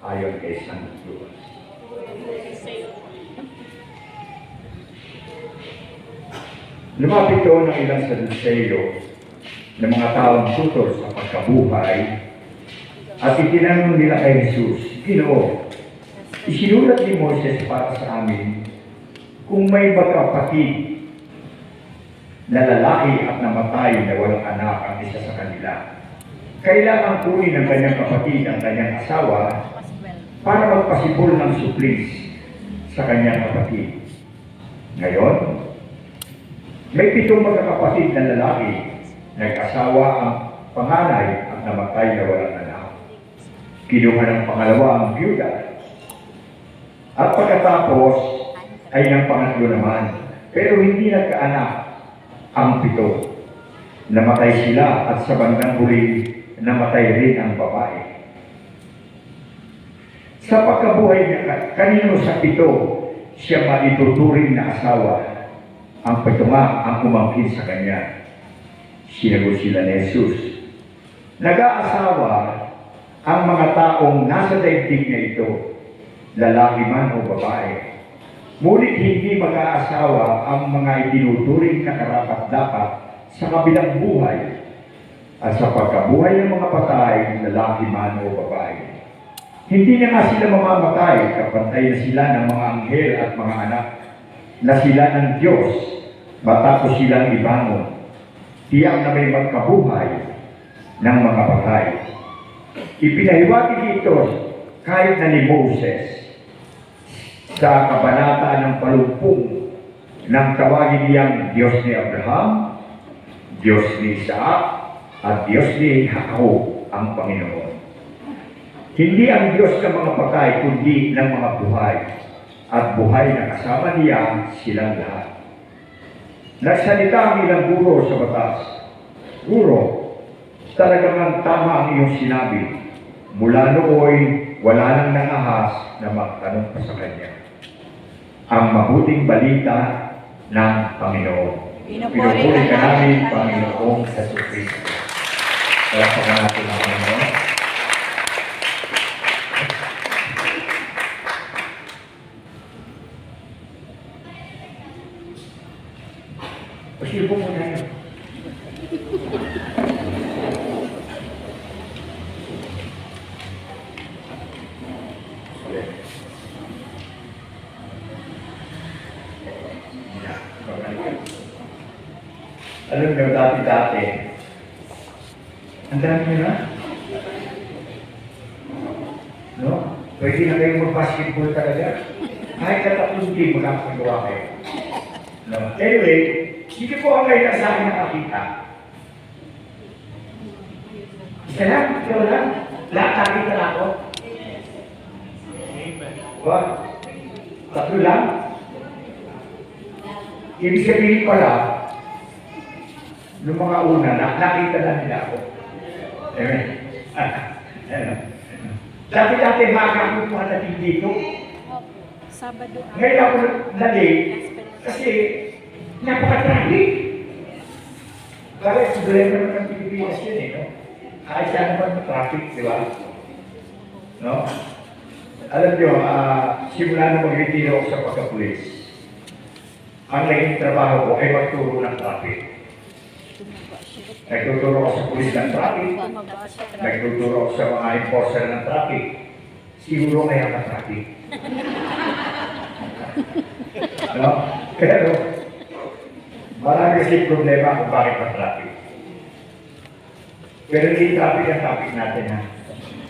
ayon kay San Lucas. Lumapit doon ang ilang Saduceo ng mga taong tutor sa pagkabuhay at itinanong nila kay Jesus, Ginoo, isinulat ni Moses para sa amin kung may magkapatid na lalaki at namatay na walang anak ang isa sa kanila. Kailangan kunin ng kanyang kapatid ang kanyang asawa para magpasipol ng suplis sa kanyang kapatid. Ngayon, may 7 magkakapatid na lalaki, nag-asawa ang panganay at namatay na walang anak. Kinuha ng pangalawa ang byuda. At pagkatapos ay ng pangatlo naman, pero hindi nagkaanak ang 7. Namatay sila at sa bandang huli, namatay rin ang babae. Sa pagkabuhay niya, kanino sa 7 siya maituturing na asawa? Ang 7 ang umangkin sa kanya. Sinagot sila ni Jesus, nag-aasawa ang mga taong nasa daigdig na ito, lalaki man o babae. Ngunit hindi mag-aasawa ang mga itinuturing na karapat-dapat sa kabilang buhay at sa pagkabuhay ng mga patay, lalaki man o babae. Hindi na nga sila mamamatay, kapantay na sila ng mga anghel at mga anak na sila ng Diyos matapos silang ibangon. Tiyak na may magkabuhay ng mga patay. Ipinahiwatig ito kahit na ni Moses sa kabanata ng 80 nang tawagin niyang Diyos ni Abraham, Diyos ni Isaac, at Diyos ni Jacob ang Panginoon. Hindi ang Diyos ng mga patay, kundi ng mga buhay, at buhay na kasama niya silang lahat. Nagsalita ang ilang guro sa batas. Guro, talagang tama ang iyong sinabi. Mula nooy, wala nang nangahas na magtanong pa sa kanya. Ang mabuting balita ng Panginoon. Pinupuri ka namin, Panginoong Jesucristo. Kaya sa natin ang Panginoon. Pasibo mo na yun. Alam nyo, dati-dati, ang dami nyo na. No? Pwede na kayong mag-basketball talaga. Kahit katatlong team, magkakagawa kayo. No? Anyway, hindi po ang ngayon sa akin nakakita. Isa lang, ikaw lang. Lahat nakita na ako. What? Tatlo lang? Ibig sabihin pala, noong mga una, nakita na nila ako. Amen. Dati-dati maga ako pumatating dito. Sabado. Ngayon ako na-late kasi napaka-traffic. Kaya siguro naman ng Pilipinas yun no? Kahit saan naman ng traffic, di ba? No? Alam nyo, simula na mag-retiro ako sa pagkapulis, ang naging trabaho ko ay magturo ng traffic. Nagtuturo ako sa pulis ng traffic, nagtuturo ako sa mga enforcer ng traffic. Siguro kaya ka traffic. No? Pero, marami kasi problema kung bakit pa-traffic. Pero hindi traffic ang topic natin ha.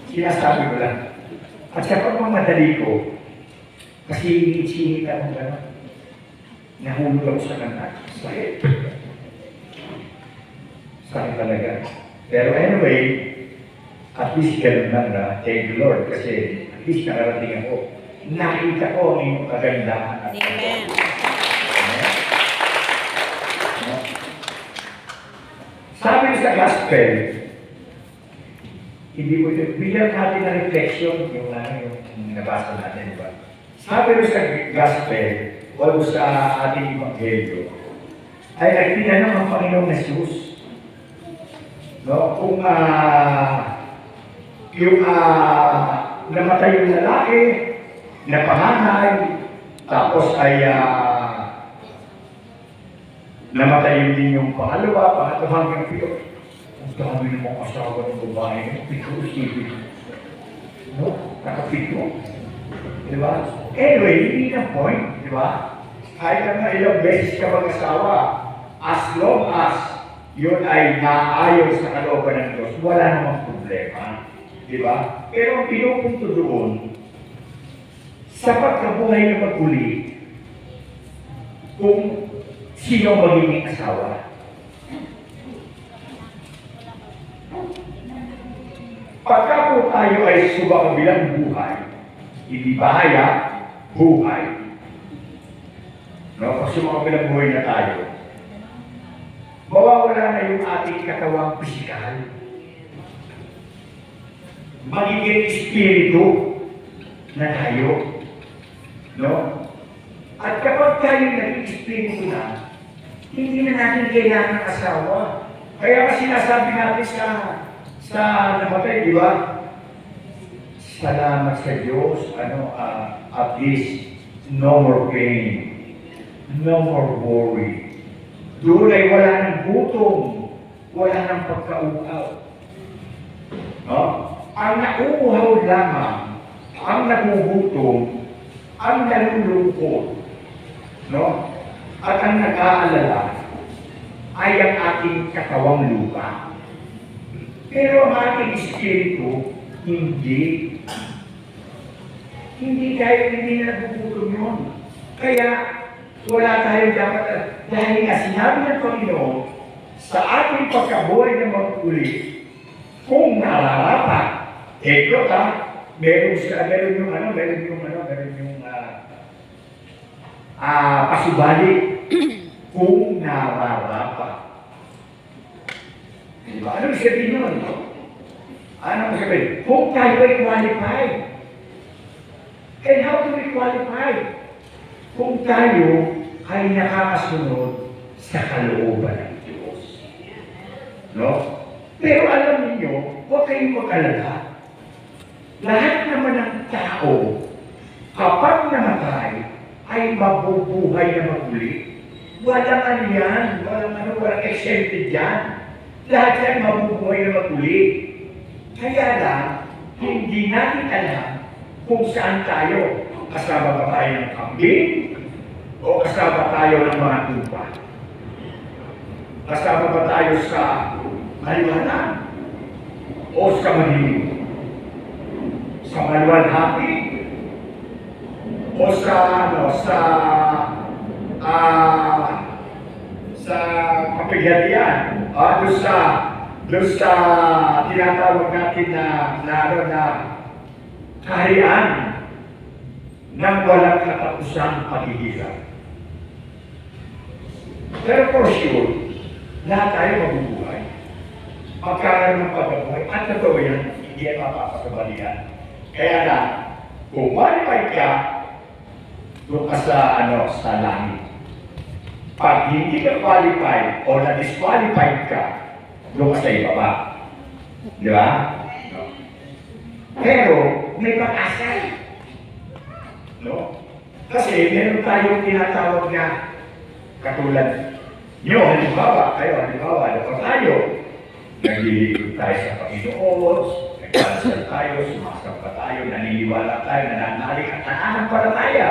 Sinasabi ko lang. At sa pagmamadali ko, kasi init-sinit ako gano'n. Nahulog ako sa kanta. Sakit. Sakit talaga. Pero anyway, at least ganun lang na, thank you Lord, kasi at least nakarating ako. Nakita ko ang iyong kagandahan. Amen. Sabi sa gospel, hindi mo ito, bigyan natin na reflection yung nabasa natin, di ba? Sabi sa gospel, o sa ating ebanghelyo, ay nagtinanong ang Panginoong Jesus. No? Kung yung namatay yung lalaki, napanganay, tapos ay namatay yun din yung pangalawa, pangatlo hanggang pito. Ang dami ng mga asawa ng babae, pito, isipin. No? Nakapito. Di ba? Anyway, hindi na point, di ba? Kahit na ilang beses ka mag-asawa, as long as yun ay naayon sa kalooban ng Diyos, wala namang problema. Di ba? Pero ang pinupunto doon, sa pagkabuhay na maguli, kung sino magiging asawa. Pagka po tayo ay subakabilang buhay, hindi bahaya, buhay. No? Pag subakabilang buhay na tayo, mawawala na yung ating katawang pisikal. Magiging espiritu na tayo. No? At kapag tayo naging espiritu na, hindi na natin kailangan ng asawa. Kaya kasi sinasabi natin sa namatay, di ba? Salamat sa Diyos, at least, no more pain, no more worry. Doon ay wala ng gutom, wala ng pagkauhaw. No? Ang nauuhaw lamang, ang nagugutom, ang nalulungkot, no? At ang nag-aalala ay ang ating katawang lupa. Pero ang ating espiritu, hindi. Hindi na nagugutom yun. Kaya wala tayong dapat, dahil nga sinabi ng Panginoon, sa ating pagkabuhay ng maguli, kung nararapat, meron yung pasubali kung nararapat. Diba? Ano sabihin nun? Ano sabihin? Kung tayo ay qualified. And how do we qualify? Kung tayo ay nakakasunod sa kalooban ng Diyos. No? Pero alam niyo, huwag kayong mag-alala. Lahat naman ng tao, kapag namatay, ay mabubuhay na maguli. Walang ano yan, walang exempted yan. Lahat yan mabubuhay na maguli. Kaya lang, hindi natin alam kung saan tayo. Kasama ba tayo ng kambing? O kasama tayo ng mga tupa? Kasama ba tayo sa maliwanag? O sa madilim? Sa maluwalhati? O sa kapighatian? Doon sa tinatawag natin na kaharian ng walang katapusang paghihirap. Pero for sure, lahat tayo mabubuhay. Magkakaroon ng pagkabuhay. At totoo yan, hindi yan mapapagabalihan. Kaya na, kung qualified ka, doon ka sa langit. Pag hindi ka qualified o na-disqualified ka, doon ka sa ibaba. Di ba? No. Pero, may pag-asa. No? Kasi, meron tayong tinatawag na katulad nyo, halimbawa, dapat tayo. Nagliligot tayo sa Panginoon, nagkasal tayo, sumasamba tayo, naniniwala tayo, nananalig at nananampalataya.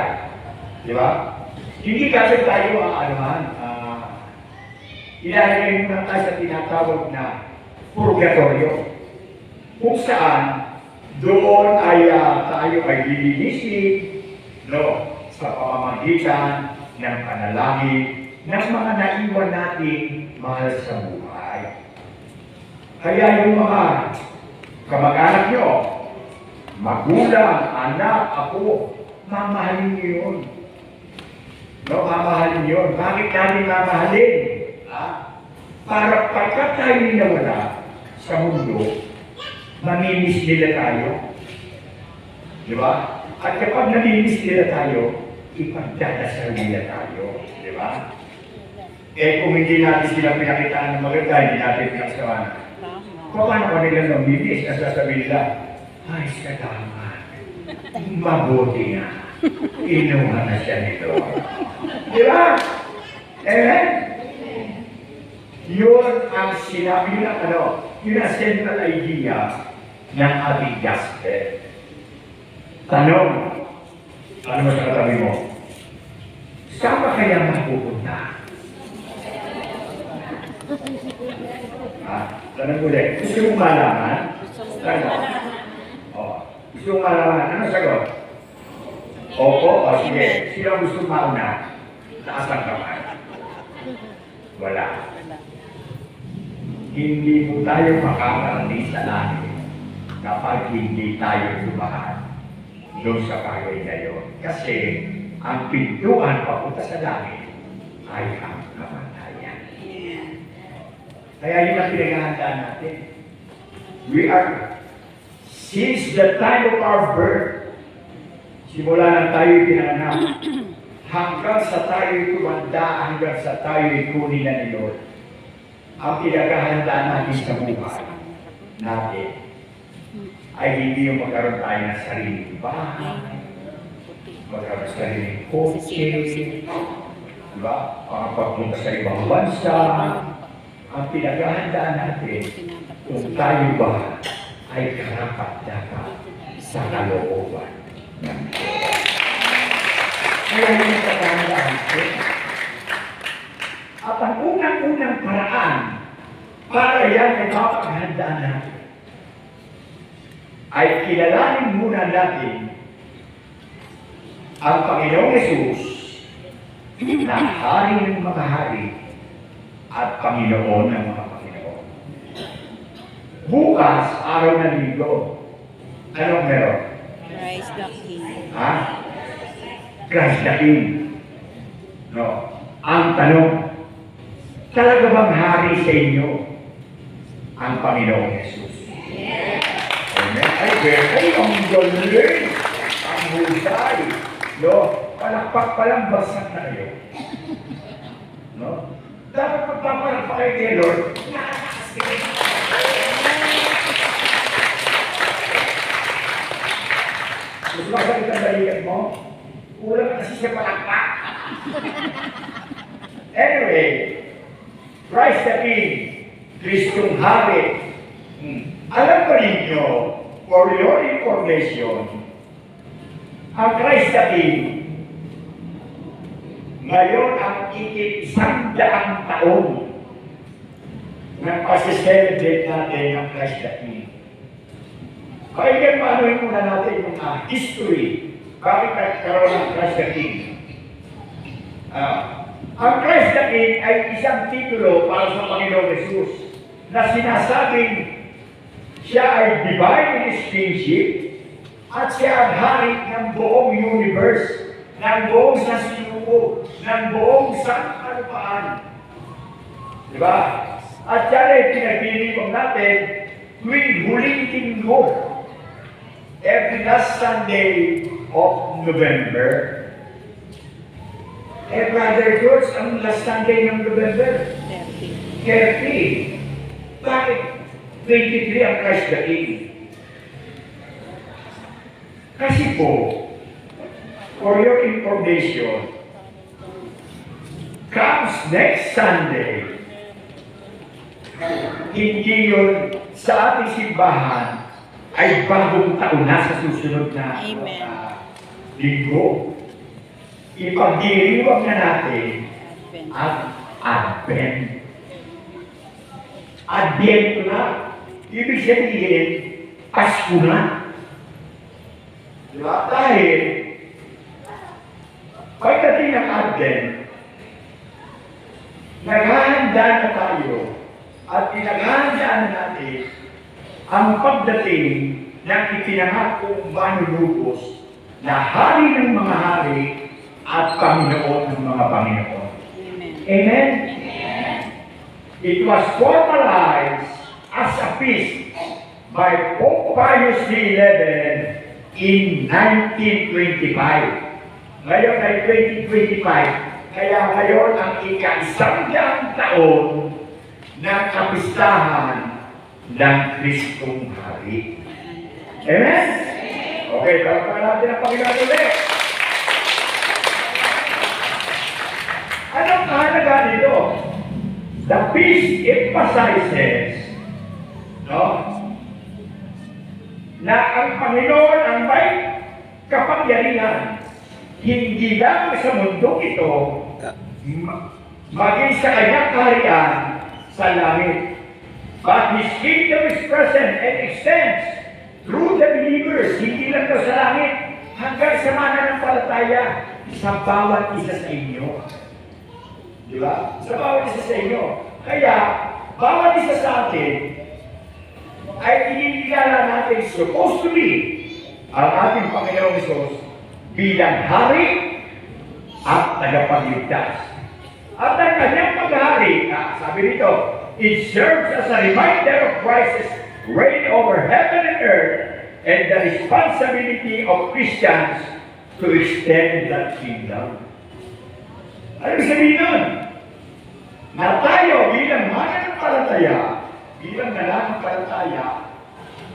Di ba? Hindi kasi tayo ilalagay muna tayo sa tinatawag na purgatorio. Kung saan, doon ay tayo ay lilinisin, no, sa pamamagitan ng panalangin ng mga naiwan nating mahal sa buhay. Kaya yung mga kamag-anak nyo, magulang, anak, apo, mamahalin nyo yun. No, mamahalin nyo yun. Bakit natin mamahalin? Para pagkat tayo nawala sa mundo, mamimiss nila tayo. Di ba? At kapag namimiss nila tayo, ipagdadasal nila tayo. Di ba? Eh kung hindi natin sila pinakitaan ng maganda, hindi natin pinaksawanan. Paano ka nila namimiss? Ang sasabihin nila, ay, salamat. Mabuti nga. Inuha na siya nito. Di ba? Amen? Yun ang sinabi, yun ang central idea ng ating gospel. Tanong, ano mo sa katabi mo? Saan ba kaya mapupunta? Tanong ulit. Gusto mong malaman? Tanong. Gusto mong malaman? Ano sagot? Opo, sige. Sino ang gusto mauna? Taas ang kamay. Wala. Hindi po tayo makakarating sa langit kapag hindi tayo lumahan doon sa bagay na yun. Kasi ang pintuan papunta sa langit ay ang kamatayan. Kaya yun ang pinaghahandaan natin. We are, since the time of our birth, simula nang tayo pinanganak, hanggang sa tayo tumanda, hanggang sa tayo ikunin na ni Lord, ang pinaghahandaan natin sa buhay natin ay hindi yung magkaroon tayo ng sariling bahay, magkaroon sa sariling kotse, diba? Pagpunta sa ibang bansa, ang pinaghahandaan natin kung tayo ba ay karapat-dapat sa kalooban ng Diyos. Kaya yung paghahandaan natin. At ang unang-unang paraan para yan ay mapaghandaan natin ay kilalanin muna natin ang Panginoong Yesus na hari ng mga hari at Panginoon ng mga Panginoon. Bukas, araw ng linggo, anong meron? Christ the King. Ha? Christ the King. No. Ang tanong, talaga bang hari sa inyo ang Panginoong Yesus? Amen. Ay, very ang galing. Ang husay. No? Palakpak palang basak na kayo. No? Dapat magpapalakpak kayo kay Lord. Gusto ka sakit ang balikat mo? Kulang kasi siya palakpak. Anyway, Christ the King, Kristong Hari. Alam ba ninyo, for your information, ang Christ the King, ngayon ang ikit-100 taon ng pasiselebrate natin ang Christ the King. Kaya paanoin muna natin yung history. Bakit nagkaroon ng Christ the King? Ang Christ the King ay isang titulo para sa Panginoong Jesus na sinasabing siya ay divine in His kingship at siya ang hari ng buong universe, ng buong sasinuko, ng buong sankalupaan. Diba? At yan ay pinagpilipan natin tuwing huling linggo, every last Sunday of November. Brother George, ang last Sunday ng November? 30. Bakit 23 ang Christ the King? Kasi po, for your information, comes next Sunday, hindi yun sa ating simbahan ay bagong taon na sa susunod na linggo. Ipagdiriwang na natin ang Advent. Advent na. Ibig sabihin, Pasko na. Diba? Dahil, pagdating ng Advent, naghahanda na tayo at pinaghahandaan na natin ang pagdating ng ipinangakong manlulubos na hari ng mga hari at Panginoon ng mga Panginoon. Amen? It was formalized as a feast by Pope Pius XI in 1925. Ngayon ay 2025. Kaya ngayon ang ika-100 taon ng kapistahan ng Kristong Hari. Amen? Okay, talagang natin ang Panginoon ulit. Anong kahalaga dito? The peace emphasizes, no, na ang Panginoon ang may kapangyarihan, hindi lang sa mundong ito, maging sa kanyang kaharian sa langit. But His kingdom is present and extends through the believers, hindi lang daw sa langit, hanggang sa mananampalataya sa bawat isa sa inyo. Di ba? Sa bawat isa sa inyo. Kaya, bawat isa sa atin ay kinikilala natin supposedly ang ating Panginoong Hesus bilang hari at tagapagligtas. At ang kanyang paghari, sabi rito, it serves as a reminder of Christ's reign over heaven and earth and the responsibility of Christians to extend that kingdom. Ano ibig sabihin nun? Na tayo bilang mananampalataya, bilang nananampalataya,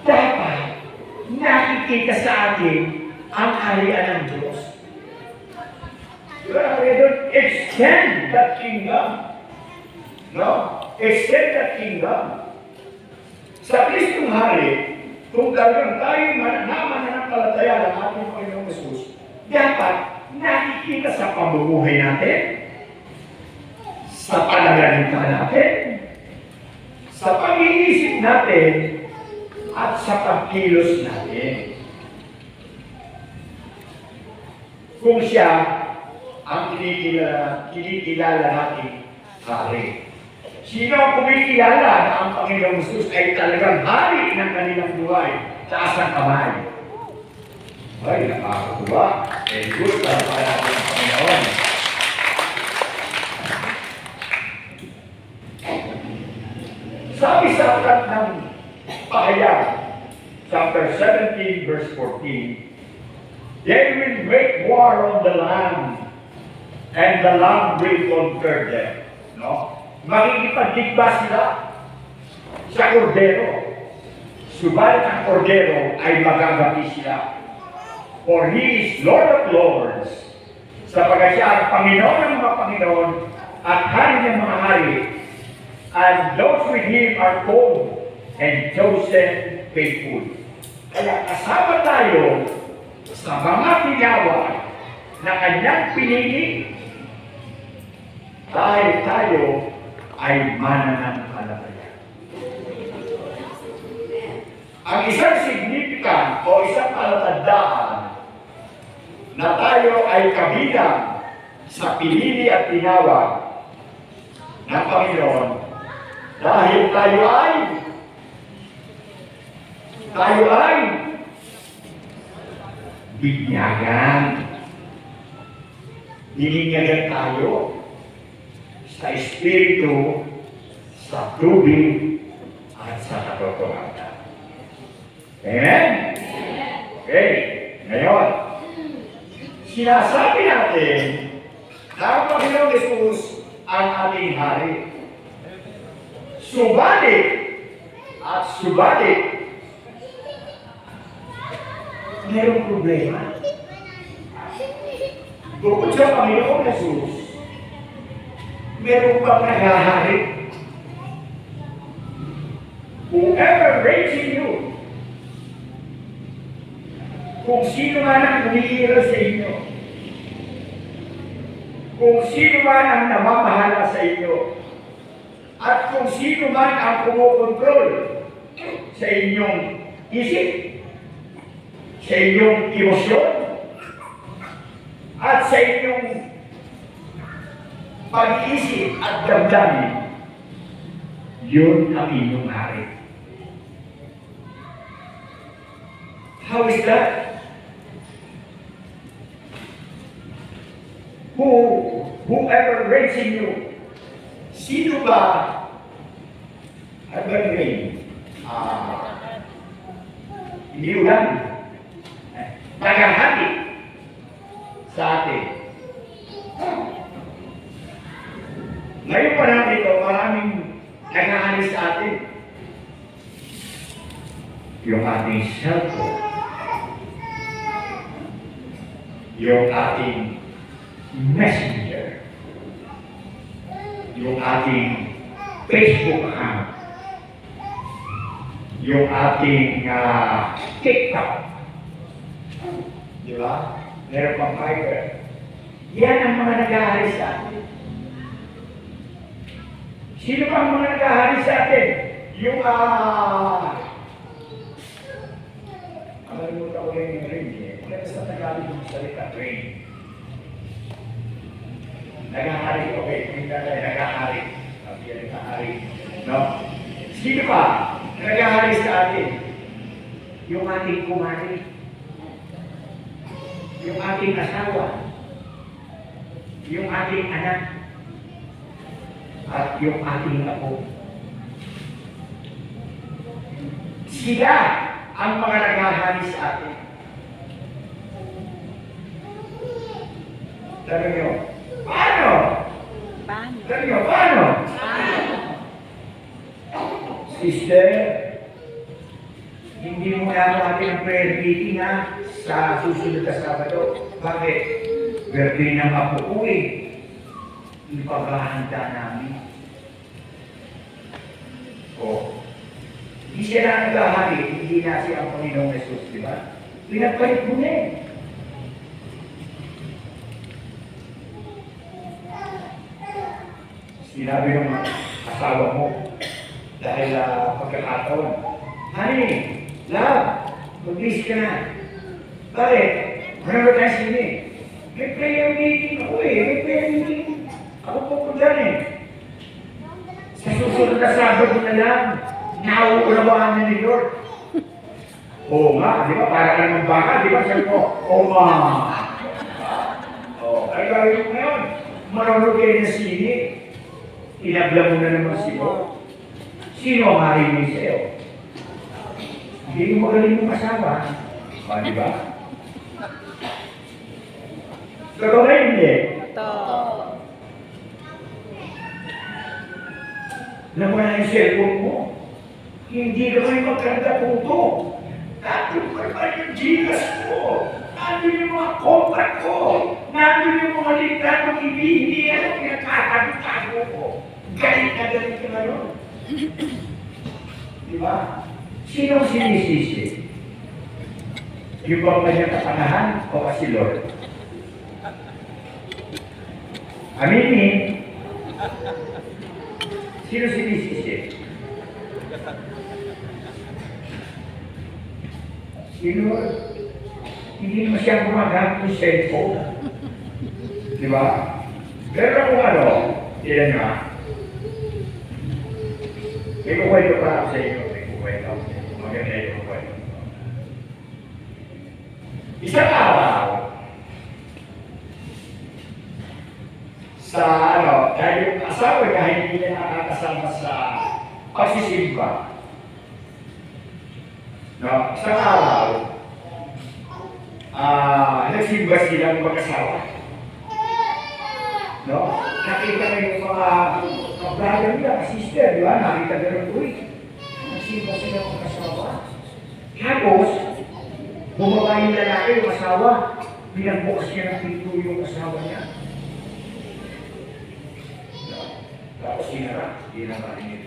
dapat nakikita sa atin ang kaharian ng Diyos. Extend that kingdom. No? Extend that kingdom. Sa Kristong hari, kung talagang tayo mananampalataya ng ating Panginoong Hesus, dapat nakikita sa pamumuhay natin, sa pananalita natin, sa pag-iisip natin, at sa pagkilos natin. Kung siya ang kinikilala natin hari. Sino ang kumikilala na ang Panginoong Hesus ay talagang hari ng kanilang buhay sa asang kamay? Ay, nakakatuwa. Good para natin ang Panginoon. Sabi sa aklat ng Pahayag, chapter 17, verse 14, they will make war on the land, and the land will conquer them. No? Makikipagdigba sila sa kordero. Subalit ang kordero ay magagapi sila. For He is Lord of Lords, sapagkat siya ang Panginoon ng mga Panginoon at hari ng mga hari. And those with Him are called and chosen faithful. Kaya kasama tayo sa mga tinawag na kanyang pinili dahil tayo ay mananampalataya. Ang isang significant o isang palatandaan na tayo ay kabilang sa pinili at tinawag ng Panginoon dahil tayo ay binyagan. Nilinyagan tayo sa Espiritu, sa tubig, at sa katotohanan. Amen? Okay. Ngayon, sinasabi natin na ang Panginoong Hesus ang ating hari. Subalit, mayroong problema. Bukod sa Panginoong Hesus, meron pang naghahari. Whoever reigns in you, kung sino man ang umiira sa inyo, kung sino man ang namamahala sa inyo, at kung sino man ang kumukontrol sa inyong isip, sa inyong emosyon, at sa inyong pag-iisip at damdamin, yun ang inyong hari. How is that? Whoever reigns in you, sino ba ang mag-reign? Hindi ulan. Nagahati sa atin. Ngayon pa natin ito, maraming nagahati sa atin. Yung ating cellphone, yung ating messenger, yung ating Facebook account, yung ating TikTok. Di ba? Meron pang Viber. Yan ang mga nag-ahari sa atin. Sino pa ang mga nag-ahari sa atin? Yung nakalimutan ko rin yung ring eh. Kaya sa Tagalog yung salita, ring. Nag-ahari, okay. Kumita tayo, nag-ahari. Sabi yan, nag-ahari. No? Sino pa? Nag-ahari sa atin. Yung ating kumari. Yung ating asawa. Yung ating anak. At yung ating apo. Sila ang mga nag-ahari sa atin. Tanong nyo, paano? Paano? Tanong nyo, paano? Sister, hindi mo natin ang prayer meeting sa susunod na Sabado. Bakit? Birthday ng apo ko Ipaghahanda namin. Hindi siya na naghahari, hindi na siya ang Panginoong Jesus, di ba? Pinagpalit mo na eh. Sinabi ng asawa mo, dahil pagkakataon, honey, love, mag-please ka na. Bakit? Manonood tayo sini. May prayer meeting ako may prayer meeting. Ako pupunta Sa susunod na Sabado na lang, nauulawaan na ni Lord. Oo nga, di ba? Para ka naman baka, di ba? Sabi ko, oo nga. Ay gawin mo ngayon, manonood kayo ng sini. Inabla mo na naman sino. Sino ang harinig sa'yo? Hindi mo magaling mong kasama. Di ba? Pero ngayon hindi. Ito. Nawala yung cellphone mo. Hindi ka kayo magkanda punto. Nandun ka ba yung Gcash ko? Nandun yung mga contact ko? Nandun yung mga litrato kong hindi ano pinagkatago ko. Galit na galit ka ngayon. Di ba? Sino ang sinisisi? Yung bang kanyang kapanahan o si Lord? Aminin. Sino sinisisi? Si Lord. Hindi naman siya gumagamit ng cellphone. Di ba? Pero kung ano, ilan nga, may kukwento pa ako sa inyo. May kukwento ako sa inyo. Maganda yung kukwento. Isang araw, sa dahil yung asawa niya hindi niya nakakasama sa pagsisimba. Isang araw, nagsimba silang mag-asawa. Nakita ko yung mga brother niya, sister, di ba? Nakita ko rin, nagsimba silang mag-asawa. Tapos, bumaba yung lalaki, yung asawa, pinagbukas niya ng pinto yung asawa niya. Tapos sinara, hindi na marinig.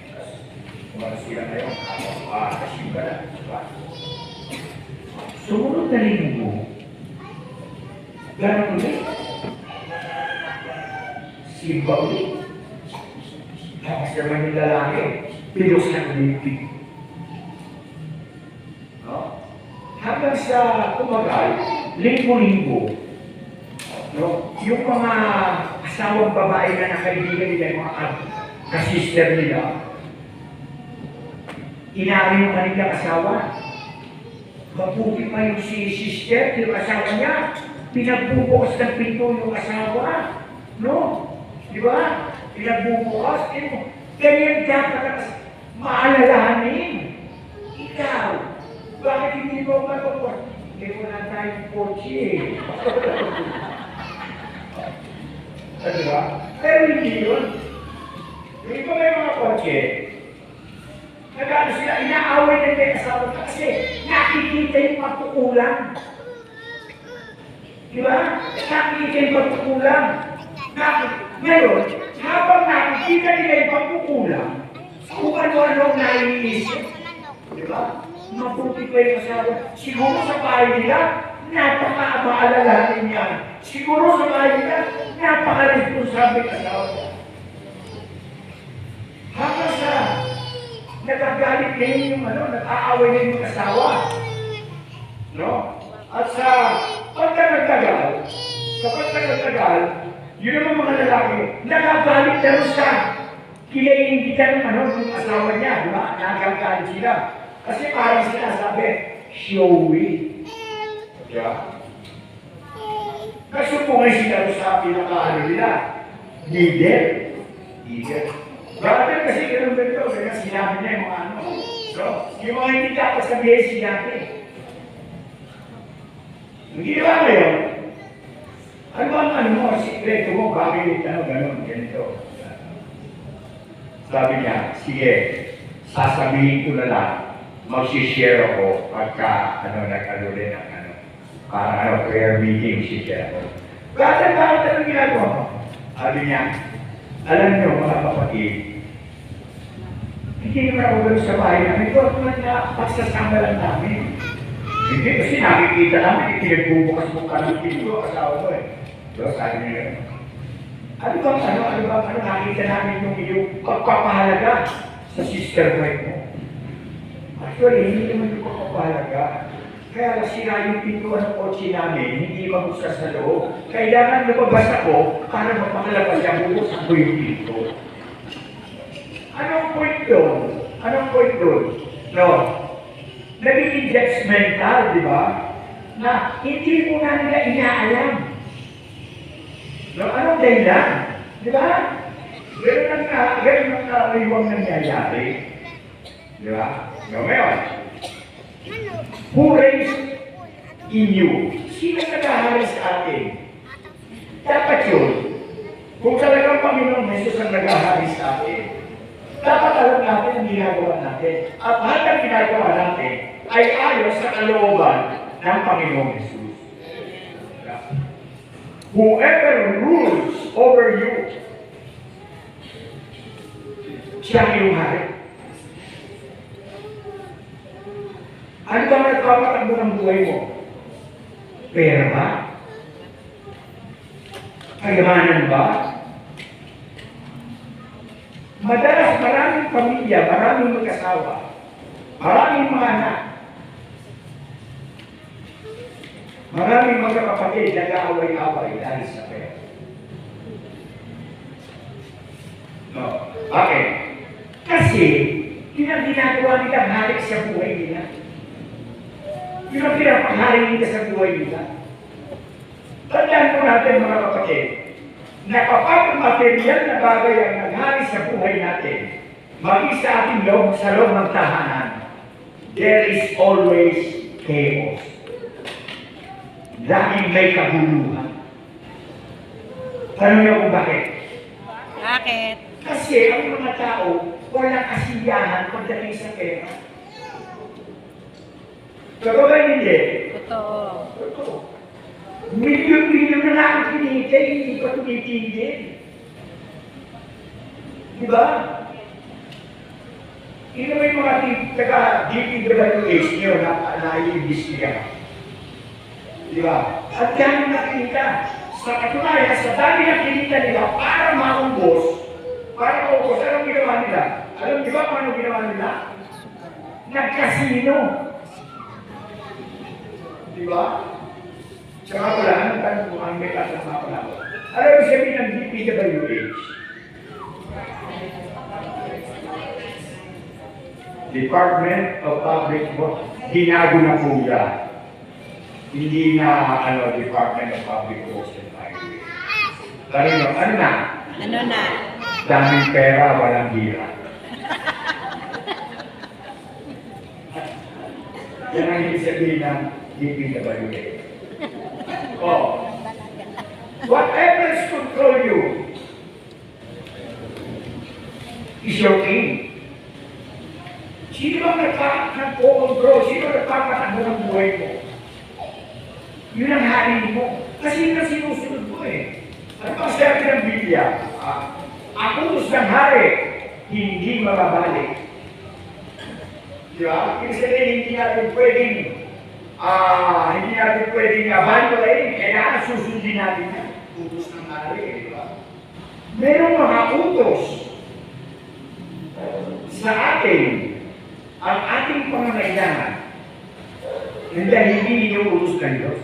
Umalas sila ngayon, kasimba na. Diba? Sumunod na linggo, gano'n ulit. Simba ulit. Tapos naman yung lalaki, pilos ng limpig. Hanggang sa kumagal, linggo-linggo, yung mga asawang babae na nakaibigan nila, yung mga kasister nila, inari yung kanilang asawa. Mabuti pa yung si sister, yung asawa niya, pinagbubukas ng pinto yung asawa. Di ba? Pinagbubukas. Ganyan dapat maalalahanin. Ikaw, bakit hindi mo magbubukas? Wala tayong kotse Diba? Pero hindi yun. Yung iba may mga kotse, nagano sila, inaaway na may asawa kasi nakikita yung pagkukulang. Di ba? Nakikita yung pagkukulang. Ngayon, habang nakikita nila yung pagkukulang, kung ano-ano ang naiisip, di ba? Mabuti pa yung asawa. Siguro sa bahay nila, napaka-maalalahanin niya. Siguro sa bahay nila, napaka-responsable asawa niya. Hanggang sa nagagalit ngayon yung nag-aaway na yung asawa. No? At sa pagka-nagtagal, yun naman mga lalaki, nagagalit na rin sa kinaingitan ng asawa niya, di ba? Nagagalit sila. Kasi parang sinasabi, showy. Diba? Kasubungay sila sa pinakaano nila. Leader. Brother kasi ganun ganito, kaya sinabi niya yung mga ano. So, yung mga hindi dapat sabihin sinabi. Hindi ba ngayon? Ano ba ang mo, sikreto mo, bakit ganun, ganito. Sabi niya, sige, sasabihin ko na lang, mag-share ako pagka, nag-alulin ang parang prayer meeting, share ako. Bakit ang ginagawa mo? Sabi niya, alam niyo mga kapatid, hindi naman ako gano'n sa bahay namin, ito ako na pagsasama lang namin. Hindi kasi nakikita namin, pinagbubukas mo ka ng pinto, asawa mo eh. So, sabi niya, ano nakita namin yung iyong pagpapahalaga sa sister wife mo? Actually, hindi naman yung pagpapahalaga. Kaya sira yung pintuan ng kotse namin, hindi mabuksan sa loob. Kailangan lumabas ako para mapakalabas ang bubuksan ko yung pinto. Anong point doon? No. Nagiging judgmental, di ba? Na hindi mo na nila inaalam. No, anong dahilan? Di ba? Ganun ang iwang nangyayari. Di ba? No, ngayon. Who raised in you? Sino nag-ahari sa atin? Dapat yun. Kung talagang Panginoon Jesus ang nag-ahari sa atin, dapat alam natin ang ginagawa natin. At lahat ng ginagawa natin ay ayon sa kalooban ng Panginoon Jesus. Whoever rules over you, siya ang iyong hari. Ano ba nagpapatakbo ng buhay mo? Pera ba? Kayamanan ba? Madalas maraming pamilya, maraming mag-asawa, maraming mga anak, maraming mga kapatid nag-aaway-away dahil sa pera. No. Bakit? Kasi, yun ang ginagawa nila halik sa buhay nila. Yun ang pinapanghari nila sa buhay nila. Tandaan po natin mga kapatid, na kapag ang material na bagay ang naghari sa buhay natin, maging sa ating loob, sa loob ng tahanan, there is always chaos. Laging may kabuluhan. Tanong niyo kung bakit? Bakit? Kasi ang mga tao, walang kasiyahan pagdating sa pera. Totoo ba hindi? Totoo. Milyon-milyon na lang ang pinitay, hindi pa tumitigil. Diba? Ino may mga taga-DPWH nyo na naiimbestigahan. Diba? At yan yung nakikita. Sa katunayan, sa dami na kinita nila para maumbos, anong ginawa nila? Alam di ba kung anong ginawa nila? Nagkasino. Diba? Tsaka pala, anong tanong kung ang may kasama pala? Alam mo sabihin ng DPWH? Department of Public Works. Ginago na po yan. Hindi na Department of Public Works and Highways. Ano na? Ano na? Daming pera, walang hira. Yan ang ibig sabihin ng DPWH. Oh. Whatever is control you is your king. Sino bang nagpo-control? Sino nagpapatakbo ng buhay mo? Yun ang hari mo. Kasi yun ang sinusunod mo eh. Ano bang sabi ng Biblia? Ang utos ng hari, hindi mababalik. Di ba? Ibig sabihin, hindi natin pwedeng abandon kaya susundin natin yan. Utos ng hari, di ba? Merong mga utos sa atin, ang ating pangangailangan, hindi inuutos ng Diyos.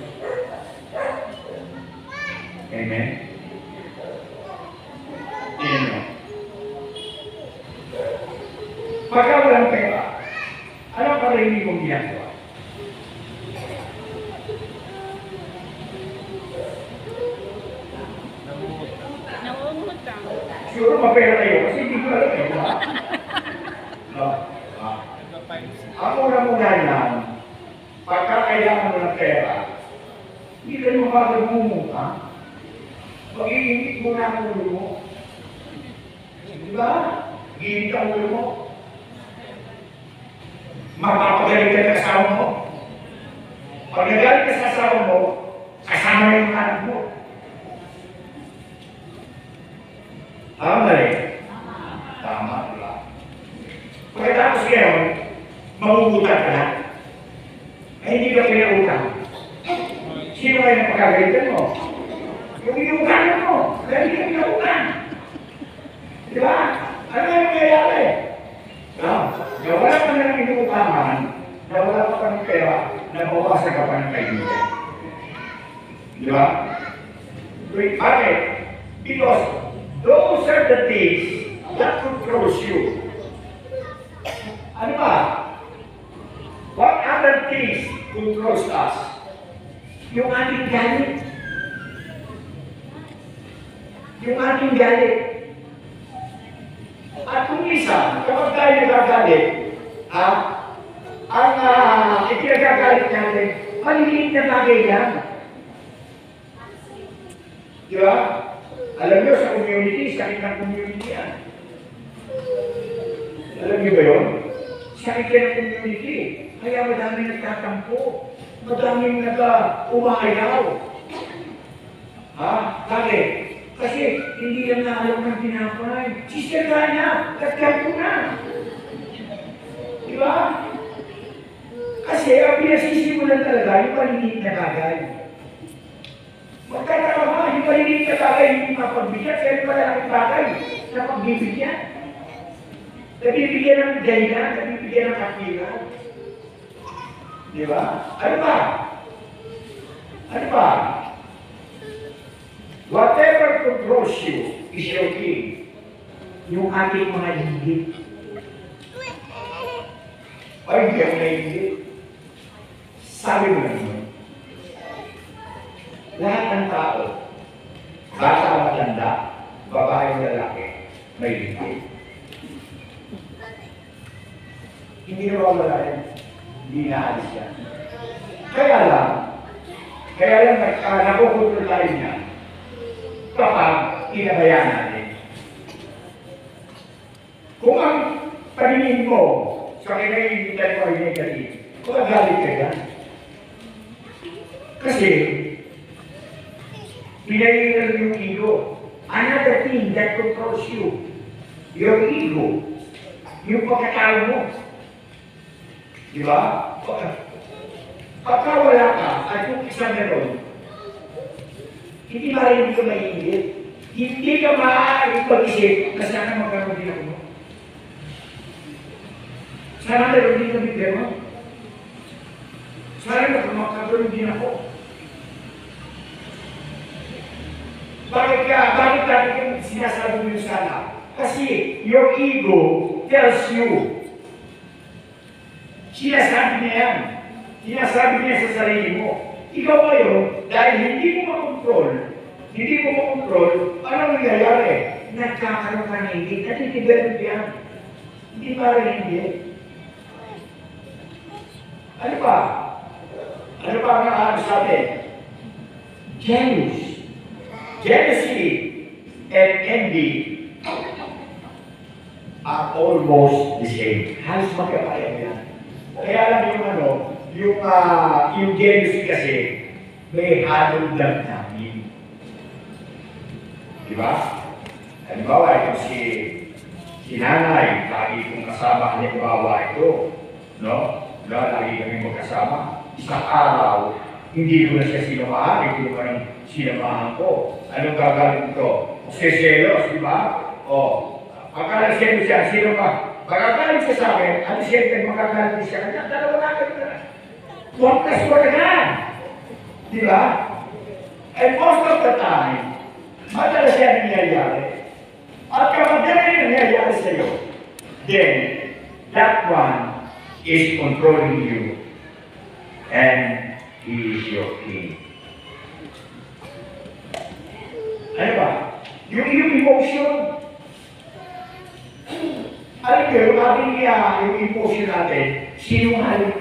Amen? Tingnan mo. Pagka walang pera, anong karamihan mong ginagawa? Nangungutang. Siguro mapera kayo kasi hindi ko alam eh. Ang una-una lang, pagka kailangan mo ng pera, hindi ka naman makagumumuka. Mag-iinit mo na ang ulo mo. Di ba? Mag-iinit ang ulo mo. Mapapagalit ka sa asawa mo. Pag nagalit ka sa asawa mo, kasama yung anak mo. Tama na rin. Tama, diba? Pagkatapos ngayon, mangungutang ka na. Ay, hindi ka pinautang. Sino kayo na pagkagalitan mo? Yung inuutangan mo, dahil hindi ka pinautang. Diba? Ano yung nangyayari? Nawala ka na ng inuutangan, nawala ka pa ng pera, nabawasan ka pa ng kaibigan. Diba? Bakit? Because those are the things that controls you. Ano ba? What other things controls us? Yung ating galit. Yung ating galit. At kung isa, kapag tayo nagagalit, ang ikinagagalit natin, maliliit na bagay lang. Di ba? Alam niyo, sa community, sakit ng community yan. Alam niyo ba yun? Sakit ka ng community. Kaya madaming nagtatampo. Madaming nag-umayaw. Bakit? Kasi hindi lang naalok ng tinapay. Sister ka na, katkat ko na. Di ba? Kasi ang pinasisimulan talaga, yung maliliit na bagay. Magkataka ba, yung maliliit na bagay, hindi mapagbigyan, kaya yung malaking bagay na pagbibigyan. Nabibigyan ng gaina, nabibigyan ng kapilan. Di ba? Ano ba? Ano ba? Whatever controls you is your king. Yung ating mga hinggit. Ay, hindi ako nahinggit. Sabi mo naman, lahat ng tao, bata o matanda, babae o lalaki, may hinggit. Hindi na mawala yan. Hindi naalis yan. Kaya lang nakukontrol tayo niya kapag inabayaan natin. Kung ang paningin mo sa kinaiinitan mo ay negative, kung magalit ka yan. Kasi, pinaiilan yung ego. Another thing that controls you, your ego, yung pagkatao mo. Di ba? Pagka wala ka, at yung isa meron, hindi ka maiingit. Hindi ka maaaring pag-isip na sana magkaroon din ako. Sana meron din kami pero. Sana magkaroon din ako. Bakit natin yung sinasabi mo yung sana? Kasi your ego tells you. Sinasabi niya yan. Sinasabi niya sa sarili mo. Ikaw ngayon, dahil hindi mo makontrol, anong nangyayari? Nagkakaroon ka ng hindi. Natidevelop yan. Hindi para hindi. Ano pa? Ano pa ang nakahalo sa atin? Jealousy and envy are almost the same. Halos magkakaya yan. Kaya lang yung jealousy kasi, may halong lang namin. Di ba? Halimbawa, ito si nanay, lagi kong kasama, halimbawa ito, no? Lagi kami magkasama. Isang araw, hindi ko na siya sinamahan, hindi ko na sinamahan ko. Anong gagawin ko? Seselos, di ba? O, makakalasya siya, sino ka? Makakalit siya sa akin, at the same time, makakalit siya. Kanya, dalawa na kayo na. 1+1 na. Di ba? And most of the time, madalas yan nangyayari. At kapag yan ay nangyayari sa iyo, then, that one is controlling you. And he is your king. Ano ba? Yung emotion, alam ko, yung ating yung emotion natin, sinungaling.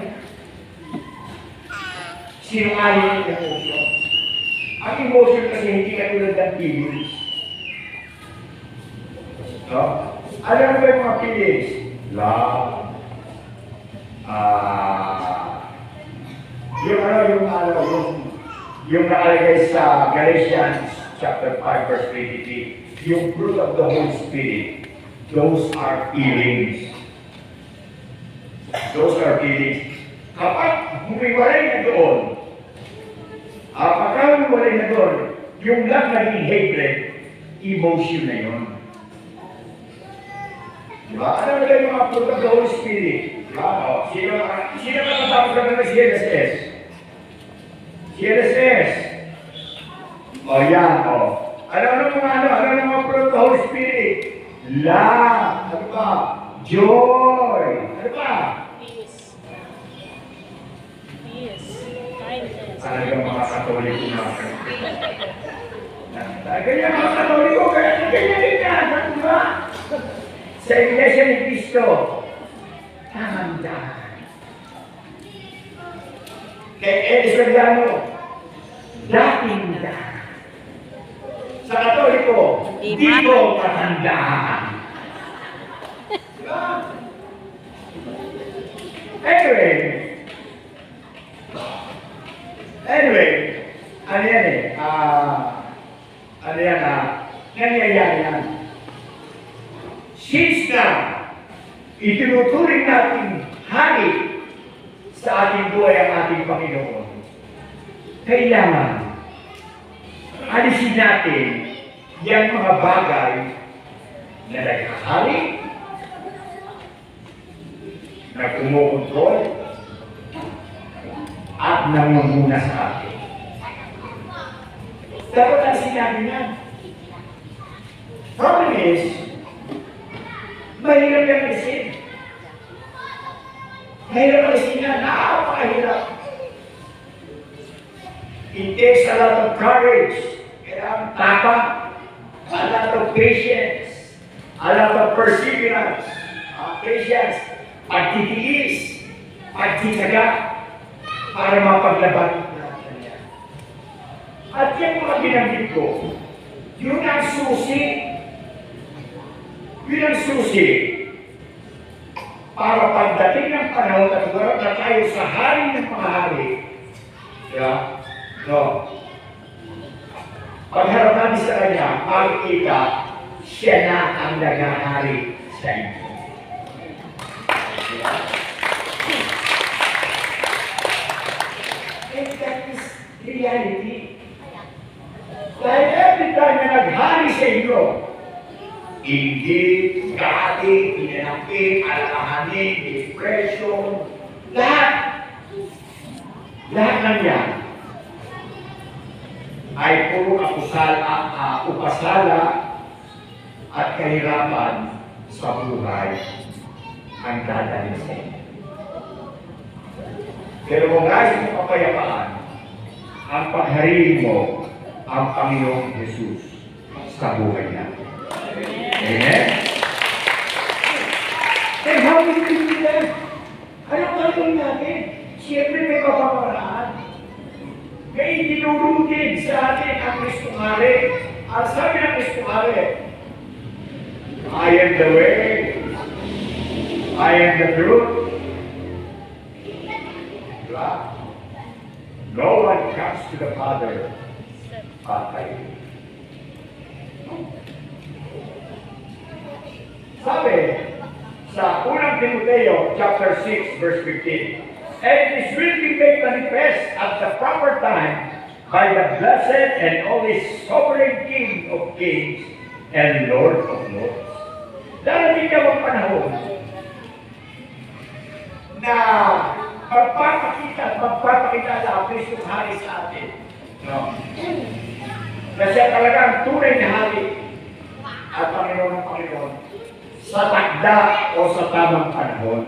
Sinungaling yung emotion. Ang emotion kasi hindi katulad ng feelings. No? Alam mo ba yung mga feelings? Love. Yung nakalagay sa Galatians chapter 5 verse 23, yung fruit of the Holy Spirit, those are feelings. Those are feelings. Kapag humiwalay na doon, pagka humiwalay na doon, yung lang naging hatred, emotion na yun. Diba? Ano na yung mga fruit of the Holy Spirit? Diba? O, sino ka natapos na ng CLSS? CLSS. O yan, o. Ano mga fruit of the Holy Spirit? Love. Ano ba? Joy. Ano ba? Peace. Peace. Kindness. Talagang mga Katoliko na. Ganyan mga Katoliko, kaya ganyan din yan. Diba? Sa Iglesia ni Cristo, tamandahan. Kay Elis Soriano, dating dahan. Sa Katoliko, di ko katandahan. Diba? Anyway, ano yan nangyayari yan. Since na itinuturing natin hari sa ating buhay ang ating Panginoon, kailangan alisin natin yung mga bagay na naghahari, na kumukontrol, at nangunguna sa atin. Dapat alisin natin yan. Problem is, mahirap yung alisin. Mahirap alisin yan. Napakahirap. It takes a lot of courage. Kailangan tapang. A lot of patience. A lot of perseverance. Patience. Pagtitiis. Pagtitiyaga. Para mapaglaban natin yan. At yung mga binanggit ko, yun ang susi. Yun ang susi para pagdating ng panahon at huwarap na tayo sa hari ng mga hari. Yeah? No. Pagharap natin sa kanya, makikita siya na ang nagahari sa inyo. Yeah? And that is reality. Dahil every time na naghari sa inyo, hindi, dati, pinanapin, alakahanin, depression, lahat ng yan ay puro upasala at kahirapan sa buhay ang dadalhin sa inyo. Pero kung nais mo kapayapaan, ang paghariin mo ang Panginoong Jesus sa buhay natin. Amen? And how will we do that? Anong gagawin natin? Siyempre may kapamaraan. May tinurugin sa atin ang Kristong Hari. Ang sabi ng Kristong Hari, I am the way, I am the truth. Diba? No one comes to the Father but by me. Sabi sa unang Timoteo chapter 6 verse 15, and this will be made manifest at the proper time by the blessed and only sovereign King of kings and Lord of lords. Darating daw ang panahon na magpapakita at magpapakita sa Kristong Hari sa atin. No? Na siya talaga ang tunay na Hari at Panginoon ng Panginoon sa takda o sa tamang panahon.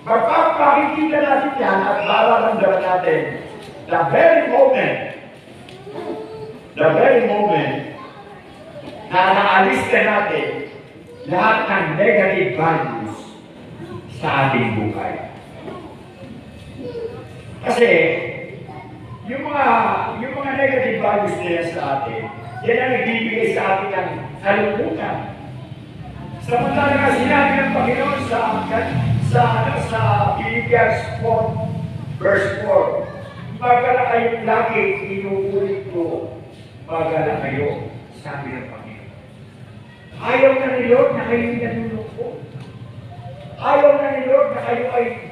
Magpapakikita natin yan at mararamdaman natin the very moment na naalis na natin lahat ng negative values sa ating buhay. Kasi yung mga negative values nila sa atin, yan ang nagbibigay sa atin ng kalungkutan. Samantala nga sinabi ng Panginoon sa Philippians 4 verse 4, magala kayong lagi, inuulit ko, magala kayo, sabi ng Panginoon. Ayaw na ni Lord na kayo nanulungkot. Ayaw na ni Lord na kayo ay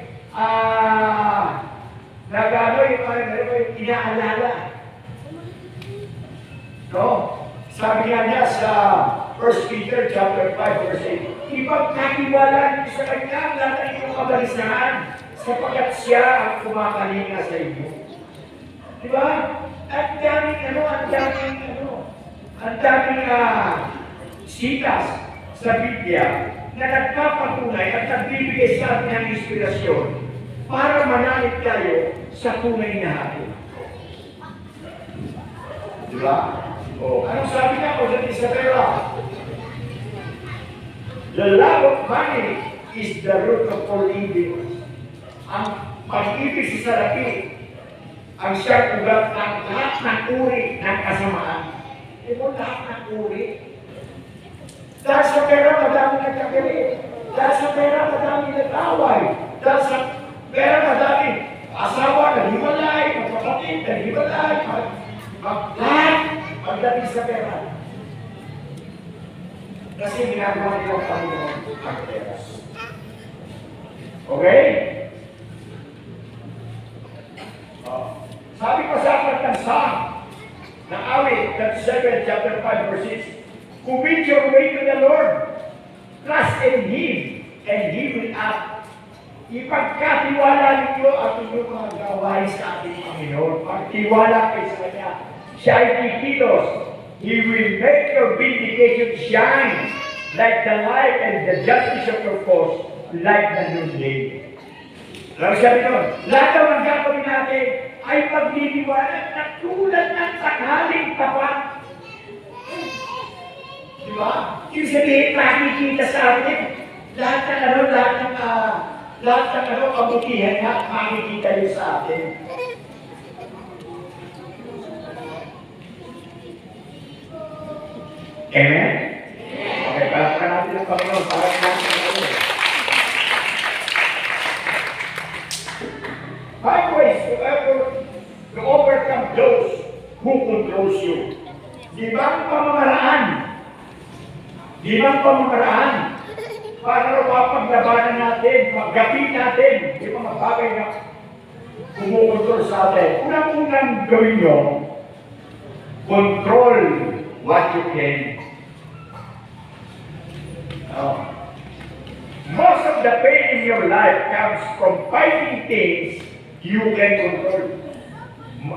inaalala. No? Sabi nga niya sa 1 Peter chapter 5 verse 8, ipagkatiwala niyo sa Kanya ang lahat ng inyong kabalisahan sapagkat siya ang kumakalinga sa inyo. Diba? Ang daming sitas sa Biblia na nagpapatunay at nagbibigay sa atin ng inspirasyon para manalig tayo sa tunay na hari. Diba? Anong sabi niya ko sa Isabela? The love of money is the root of all evil. Ang pag-ibig sa salapi ang siyang ugat ng lahat ng uri ng kasamaan. Lahat ng uri. Dahil sa pera, madami nagkakiri. Dahil sa pera, madami nag-away. Dahil sa pera, madami asawa, naghiwalay, magkapatid, naghiwalay, lahat magdating sa pera. Kasi ginagawa nila ang Panginoon ang pera. Okay? Sabi pa sa akin ng Psalm, ng awit, 37, chapter 5, verse 6, commit your way to the Lord, trust in Him, and He will act. Ipagkatiwala ninyo at inyong mga gawain sa ating Panginoon. Pagtiwala kayo sa Kanya. Siya ay kikilos. He will make your vindication shine like the light and the justice of your cause like the noonday. Alam sabi nun, lahat ng mga gagawin natin ay pagliliwanag na tulad ng tanghaling tapat. Diba? Yung sabihin, makikita sa atin, lahat ng kabutihan na makikita yun sa atin. Amen? Okay, palakpan natin ang Panginoon para sa natin ang Panginoon. 5 ways to overcome those who controls you. Limang pamamaraan para mapaglabanan natin, maggapin natin, yung mga bagay na kumukontrol sa atin. Unang-unang gawin nyo, control what you can. Most of the pain in your life comes from fighting things you can control.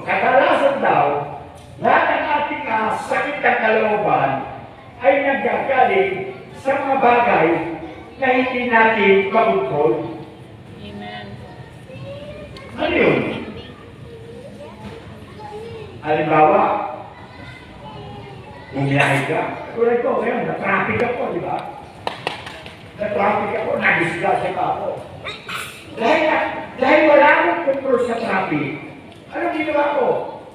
Kadalasan daw, lahat ng ating sakit ng kalooban ay nanggagaling sa mga bagay na hindi natin makontrol. Amen. Ano yun? Halimbawa, bumiyahe ka. Tulad ko, ngayon, na-traffic ako, di ba? Na-traffic ako, na-disgrasya ka ako. Dahil wala akong control sa traffic, anong ginawa ko?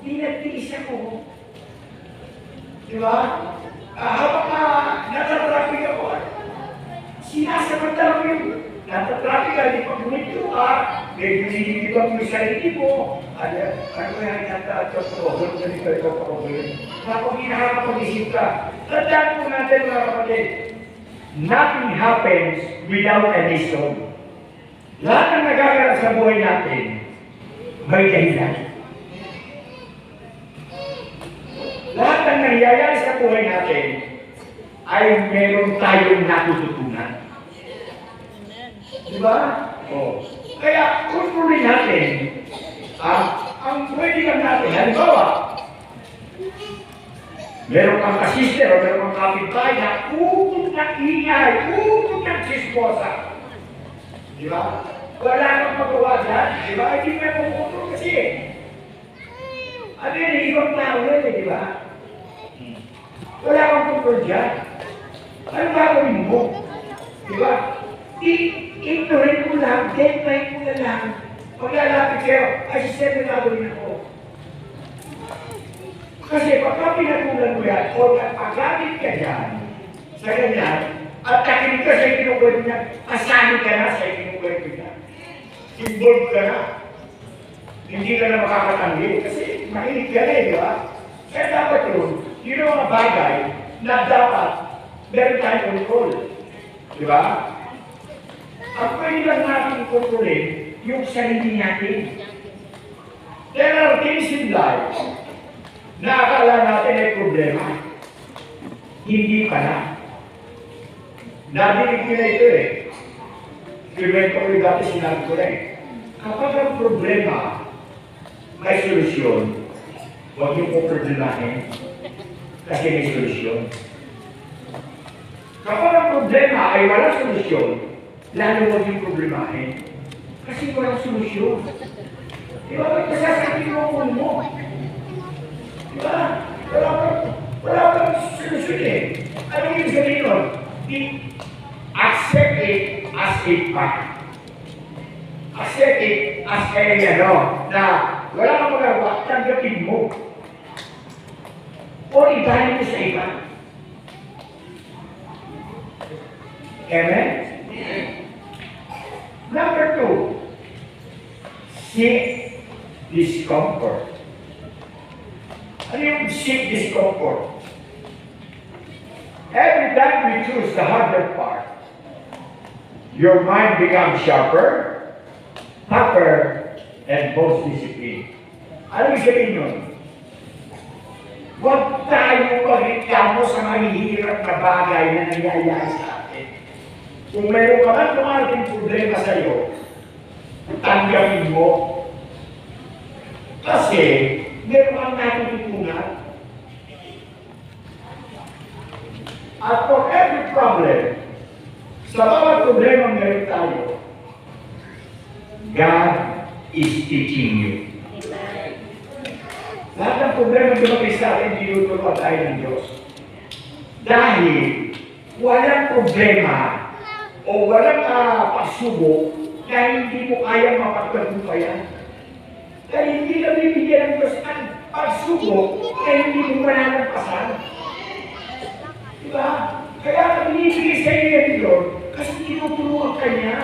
Dinagtiis ako. Di ba? Habang nasa-traffic ako, sinasamantala ko yung nasa-traffic ka, di pag humito ka, medyo nililibang mo yung sarili mo. Ano kaya totoo, ganito, totoo. Kapag nakakapag-isip ka, tandaan po natin mga kapatid, nothing happens without a reason. Lahat ng nagaganap sa buhay natin, may dahilan. Lahat ng nangyayari sa buhay natin ay meron tayong natututunan. Diba? Oh. Kaya, kontrolin natin ang pwede lang natin. Halimbawa, meron kang kasister o meron kang kapitbahay na ukot ng ingay, ukot ng chismosa. Diba? Wala kang magawa dyan. Diba? Hindi mo yung kontrol kasi. Ano yun, ibang tao yun eh, diba? Wala kang kontrol dyan. Ano gagawin mo? Diba? I-ignorate mo lang, deadline mo na lang. Paglalapit kayo, ay sister na gagawin ako. Kasi pagka pinatulan mo yan, o nagpagamit ka dyan, sa ganyan, at nakinig ka sa ikinukwento niya, kasali ka na sa ikinukwento niya. Involved ka na. Hindi ka na makakatanggi kasi makinig ka na, di ba? Kaya dapat yun ang mga bagay na dapat meron tayong control. Di ba? Ang pwede lang natin kontrolin yung sarili natin. There are things in life na akala natin ay problema. Hindi pala. Nadinig ko na ito eh. Kinuwento ko yung dati sinabi ko na eh. Kapag ang problema may solusyon, huwag yung poproblemahin kasi may solusyon. Kapag ang problema ay walang solusyon, lalo huwag yung problemahin kasi walang solusyon. Diba? Masasakit mo ang ulo mo. Diba? Wala kang solusyon eh. Ano yung sabihin nun? Accept it as a fact. Accept it as a na wala kang magawa, tanggapin mo. O ibahin mo sa iba. Amen? Number 2, seek discomfort. Ano yung seek discomfort? Every time we choose the harder part, your mind becomes sharper, tougher, and most disciplined. Ano yung sabihin yun? Huwag tayo magreklamo sa mahihirap na bagay na nangyayari sa atin. Kung meron ka man tumating problema sa iyo, tanggapin mo. Kasi, meron kang natututunan. At for every problem, sa bawat problema meron tayo, God is teaching you. Lahat ng problema dumating sa atin, tinuturuan tayo ng Diyos. Dahil walang problema o walang pagsubok na hindi mo kayang mapagtagumpayan. Dahil hindi ka bibigyan ng Diyos ang pagsubok na hindi mo malalampasan. Diba? Kaya binibigay sa iyo ng Diyos kasi tinuturuan ka niya.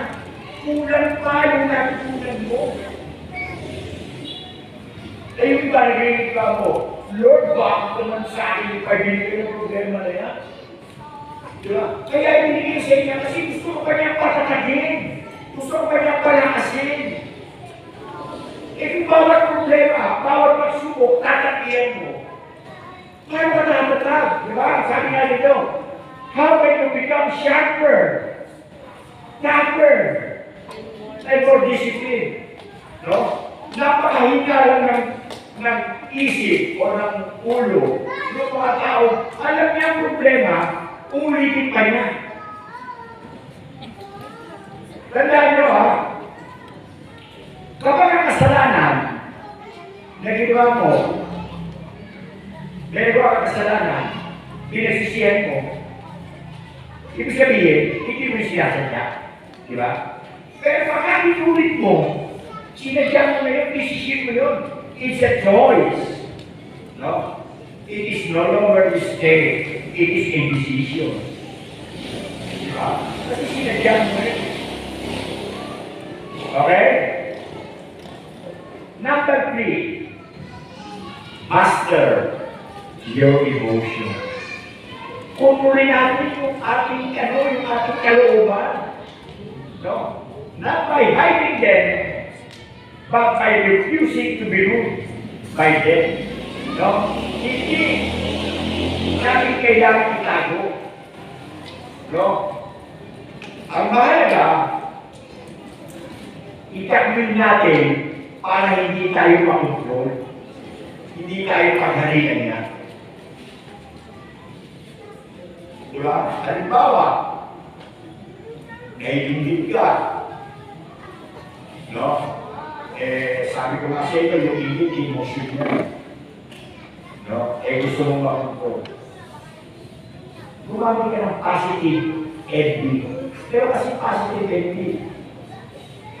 Kulang pa yung natutunan mo. Eh yung iba nagrinig ka mo, Lord, bakit naman sa akin yung pag-ibigay ng problema na yan? Diba? Kaya binigay sa inyo kasi gusto ko kanyang patatagin. Gusto ko kanyang palakasin. Eh kung bawat problema, bawat pagsubok, tatagihan mo. Paano ka natatag? Diba? Sabi nga dito, how can you become sharper, tougher, and more disciplined? No? Napakahinga lang ng isip o ng ulo ng mga tao. Alam niya ang problema, ulitin pa niya. Tandaan nyo ha, kapag ang kasalanan na ginawa mo, ginagawa ka kasalanan, pinagsisihan mo, ibig sabihin, hindi mo sinasadya. Diba? Pero pagka inulit mo, sinadya mo na yun, decision mo yun. It's a choice. No? It is no longer a mistake. It is a decision. Diba? Kasi sinadya mo na yun. Okay? Number 3, master your emotion. Kunurin natin yung ating kalooban. No? Not by hiding them, but by refusing to be ruled by them. No? Hindi natin kailangan itago. No? Ang mahalaga, itakmin natin para hindi tayo makontrol. Hindi tayo paghalikan niya. Diba? Halimbawa, naiinggit ka. No? Sabi ko nga sa iyo, yung inggit, emotion niya. No? Gusto mong makontrol. Gumamit ka ng positive FB. Pero kasi positive FB,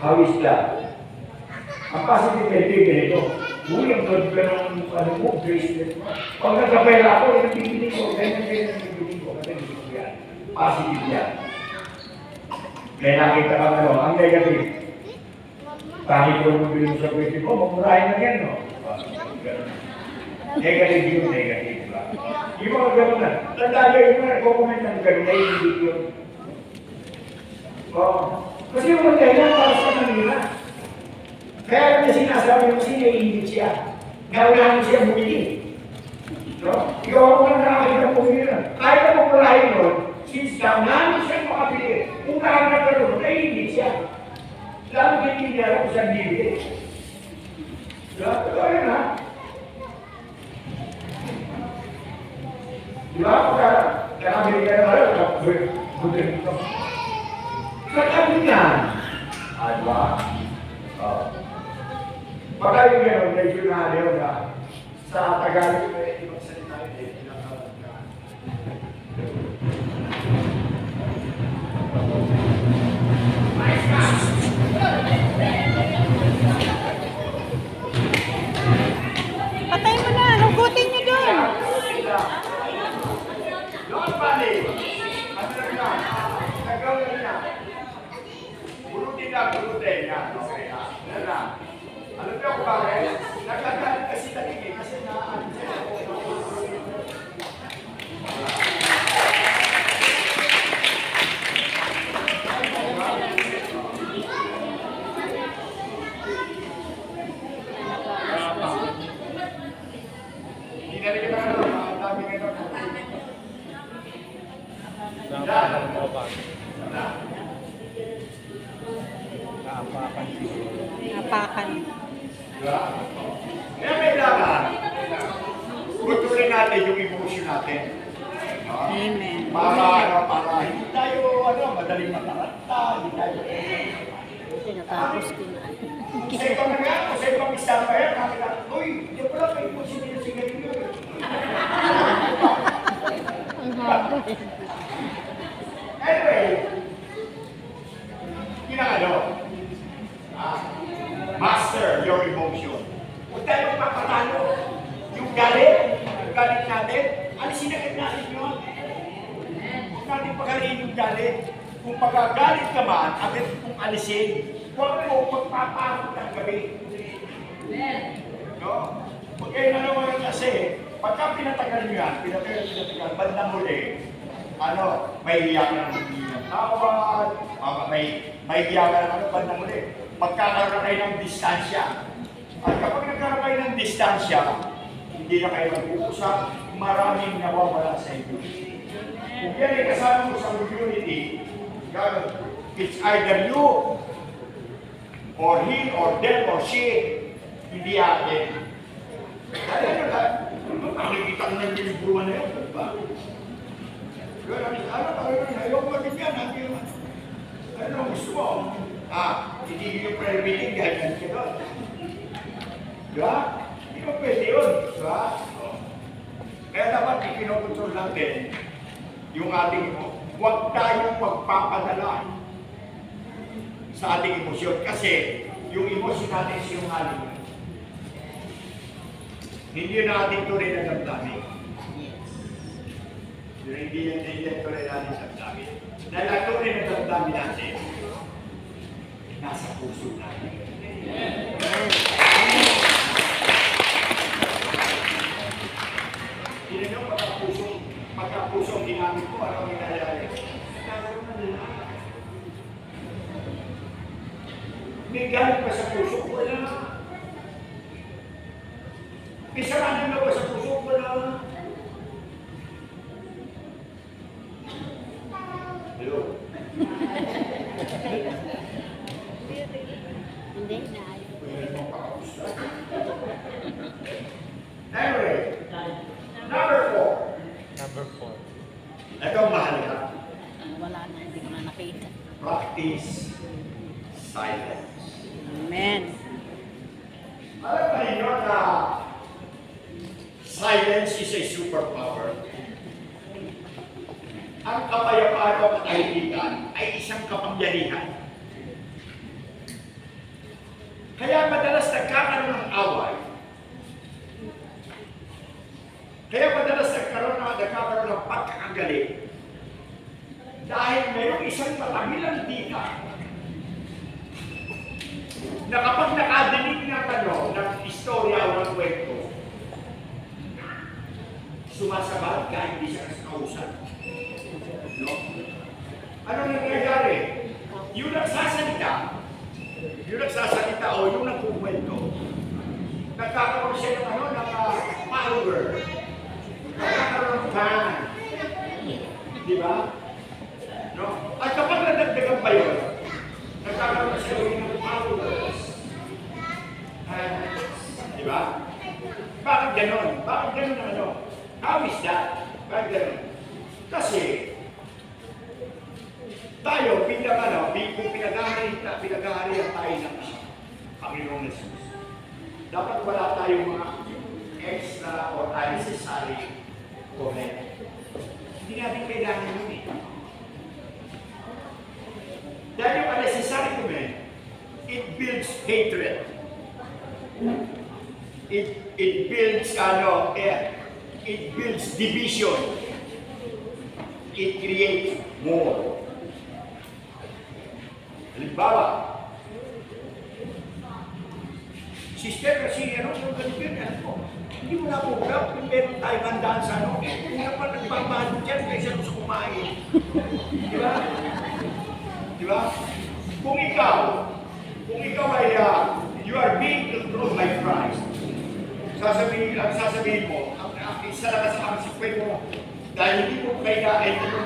how is that? Ang positive FB, ganito. Uy, ang ganda ng bracelet mo. Pag nagkapera ako, yung bibili ko, ganyan yung bibili ko. Kasi bibili ko yan. Positive yan. Kaya nakita ka ang negative. Bakit ko bibili mo sa bracelet ko, mamurahin na yan, no? Negative yun, negative ba? Yung mga gano'n na. Tanda nyo yung mga nagko-comment ng gano'n na yung hindi yun. Kasi yung mga kailan para sa kanila. Kaya niya sinasabi mo siya, naiingit siya. Naunahan siya bumili. No? Ikaw ako lang nakakita ng bumili na. Kahit na pumulahin nun, since naunahan siya makabili, unahan na gano'n, naiingit siya. Lalo hindi niya alam kung saan bibili. Ito yun ha. Diba? Kakabili ka na alam, butin ito. Kakabili nga. Diba? Baka yung gano'n, medyo na-aliw na sa Tagalog na ibang salita yung pinakalat na. Patay mo na! Hugutin niyo doon! Don't panic! Ano na? Nagawin na. Bulutin na, bulutin. Yan, okay na. Yan na. Alam niyo kung bakit? Nagkagalit kasi taligay kasi naan siya. Hindi na rin naman ang dami ngayon. Napakan. Kaya kailangan, kontrolin natin yung emotion natin. Amen. Para hindi tayo, madaling mataranta, hindi tayo. Tinatapos ko na. Sa ibang nga, sa ibang isang kaya, nakita, uy, hindi pala may emotion nila si Gabriel. Ang haba. Anyway, master your emotion. Huwag tayo magpapatalo. Yung galit natin, alisin agad natin yun. Huwag natin pagaliin yung galit. Kung pagagalit ka man, agad kung alisin, huwag mo magpapakot ng gabi. No? Huwag kayo na naman kasi, pagka pinatagal nyo yan, pinatagal, bandang huli, may iyakan ng tawad, may iyakan ng bandang huli. Magkakaroon kayo ng distansya. At kapag nagkaroon kayo ng distansya, hindi na kayo mag-uusap, maraming nawawala sa inyo. Kung yan ay kasama mo sa community, it's either you, or he, or them, or she, hindi atin. Kaya nakikita ko ng bilibruan na yun, diba? Ayaw mo din yan, ano gusto mo? Hindi yung prayer meeting, ganyan ka doon. Diba? Hindi mo pwede yun. Diba? Kaya dapat ipinokontrol natin yung ating huwag tayong magpapadala sa ating emosyon. Kasi yung emosyon natin is yung aling. Hindi yun natin tunay na damdamin. Hindi yun tunay natin damdamin. Dahil ang tunay na damdamin natin, nasa puso natin. Hindi nyo pagka-puso ang ginamit ko, ano ang ginayari? Nagkakaroon na nila. May galit pa sa puso, wala. May sarado na ba sa puso, wala. Hello? Hindi na. Anyway, number 4. Number 4. Ito ang mahalaga. Wala na, hindi ko na nakita. Practice silence. Amen. Alam ba ninyo na silence is a superpower? Ang kapayapaan o katahimikan ay isang kapangyarihan. Kaya madalas nagkakaroon ng away. Kaya madalas nagkakaroon ng pagkakagaling. Dahil mayroong isang matabilang dika na kapag nakadinig ng istorya o ng kwento, sumasabat kahit hindi siya kausap. No? Ano nangyayari? Yung nagsasalita o yung nagkukwento, nagkakaroon siya ng power. Nagkakaroon ng fan. Di ba? No? At kapag nadagdagan pa yun, nagkakaroon siya ng powers. Di ba? Bakit ganon? Bakit ganon na ano? How is that? Bakit ganon? Kasi, tayo, kung pinag-aharihan tayo ng Panginoong Jesus, dapat wala tayong mga extra or unnecessary comment. Hindi natin kailangan yun eh. Dahil yung unnecessary comment, it builds hatred. It builds it builds division. It creates more. Halimbawa, sister kasi yung ganito yun, hindi mo na program kung meron tayo handaan sa una pa nagpapahalo dyan kaysa gusto kumain. Di ba? Di ba? Kung ikaw ay you are being controlled by Christ, sasabihin mo, ang isa lang sa aking kwento mo, dahil hindi mo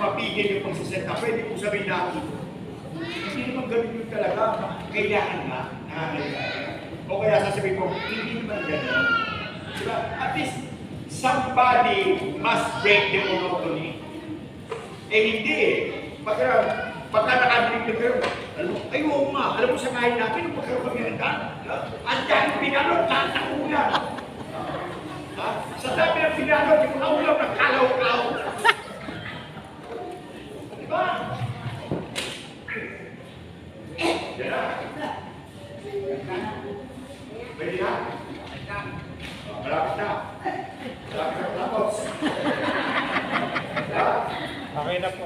mapigil yung pagsasenta, pwede mo sabihin na, hindi naman ganun yung talaga, kailangan na, o kaya sasabihin mo, hindi naman ganun. Diba? At least, somebody must break the monotony. Hindi eh. Pagka nakadinig na kayo, ay oo nga, alam mo sa kain natin, magkaroon kami ng ang dahil pinalot, tatakunan. Sa dami ng pinalot, yung kaulam ng kalaw-kaw. Diba? Yan na. Pwede na? Malapit na. Malapit na tapos. Okay na po.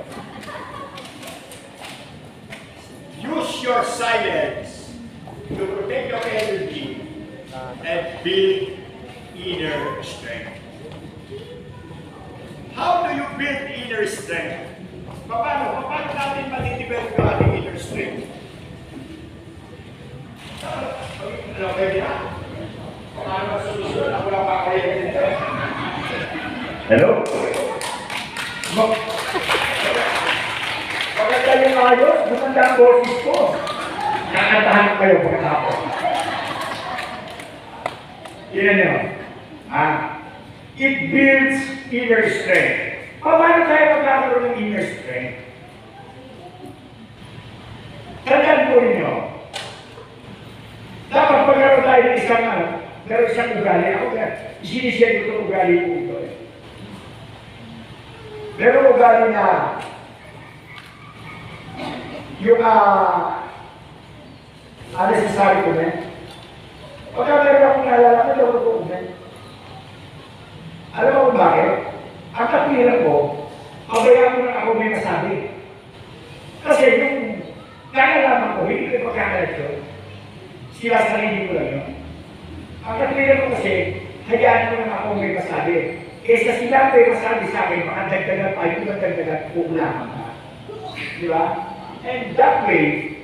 Use your silence to protect your energy and build inner strength. How do you build inner strength? Paano natin matidevelop yung ating inner strength? Ano, pwede na? Paano sa susunod? Ako lang pakaya dito. Hello? Maganda yung ayos, gumanda ang boses ko. Kakatahan kayo pagkatapos. Yan yun. It builds inner strength. Paano tayo magkakaroon ng inner strength? Tandaan po ninyo, dapat pagkaroon tayo ng isang ugali. Ako sinishare ko itong ugali po ito. Meron ugali na yung unnecessary comment. Pagka meron akong naalala, may daw ko comment. Alam mo kung bakit? Ang kapiran ko, pabayaan ko na ako may masabi. Kasi yung kakalaman ko, hindi ko pagkakalasyon. Sila sarili ko lang yun. Ang kapiran ko kasi, hayaan ko na ako may masabi. Kesa sila may masabi sa akin, baka dagdagan pa, yung dagdagan, kukulangan ka. Di ba? And that way,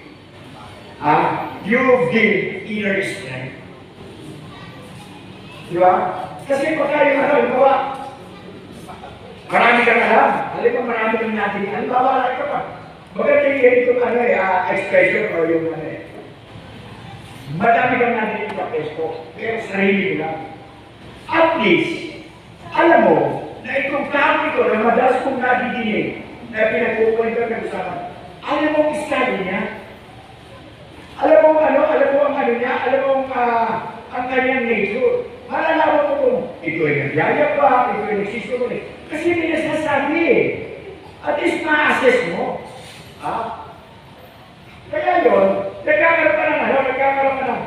you build inner strength. Di ba? Kasi pagka yung halimbawa, marami kang alam. Halimbawa, marami kang natin. Halimbawa, ka pa. Maganda yung ganito expression o yung madami kang natin yung kapesto. Pero sarili ko lang. At least, alam mo, na itong topic ko na madalas kong nadidinig na pinagkukwento ng usapan, alam mo ang estado niya. Alam mo ang ano niya, alam mo ang kanyang nature. Malalaman mo kung ito ay nagyayap ba, ito ay nagsisulit. Kasi hindi na sinasabi eh. At least ma-assess mo. Kaya yun, nagkakaroon ka ng,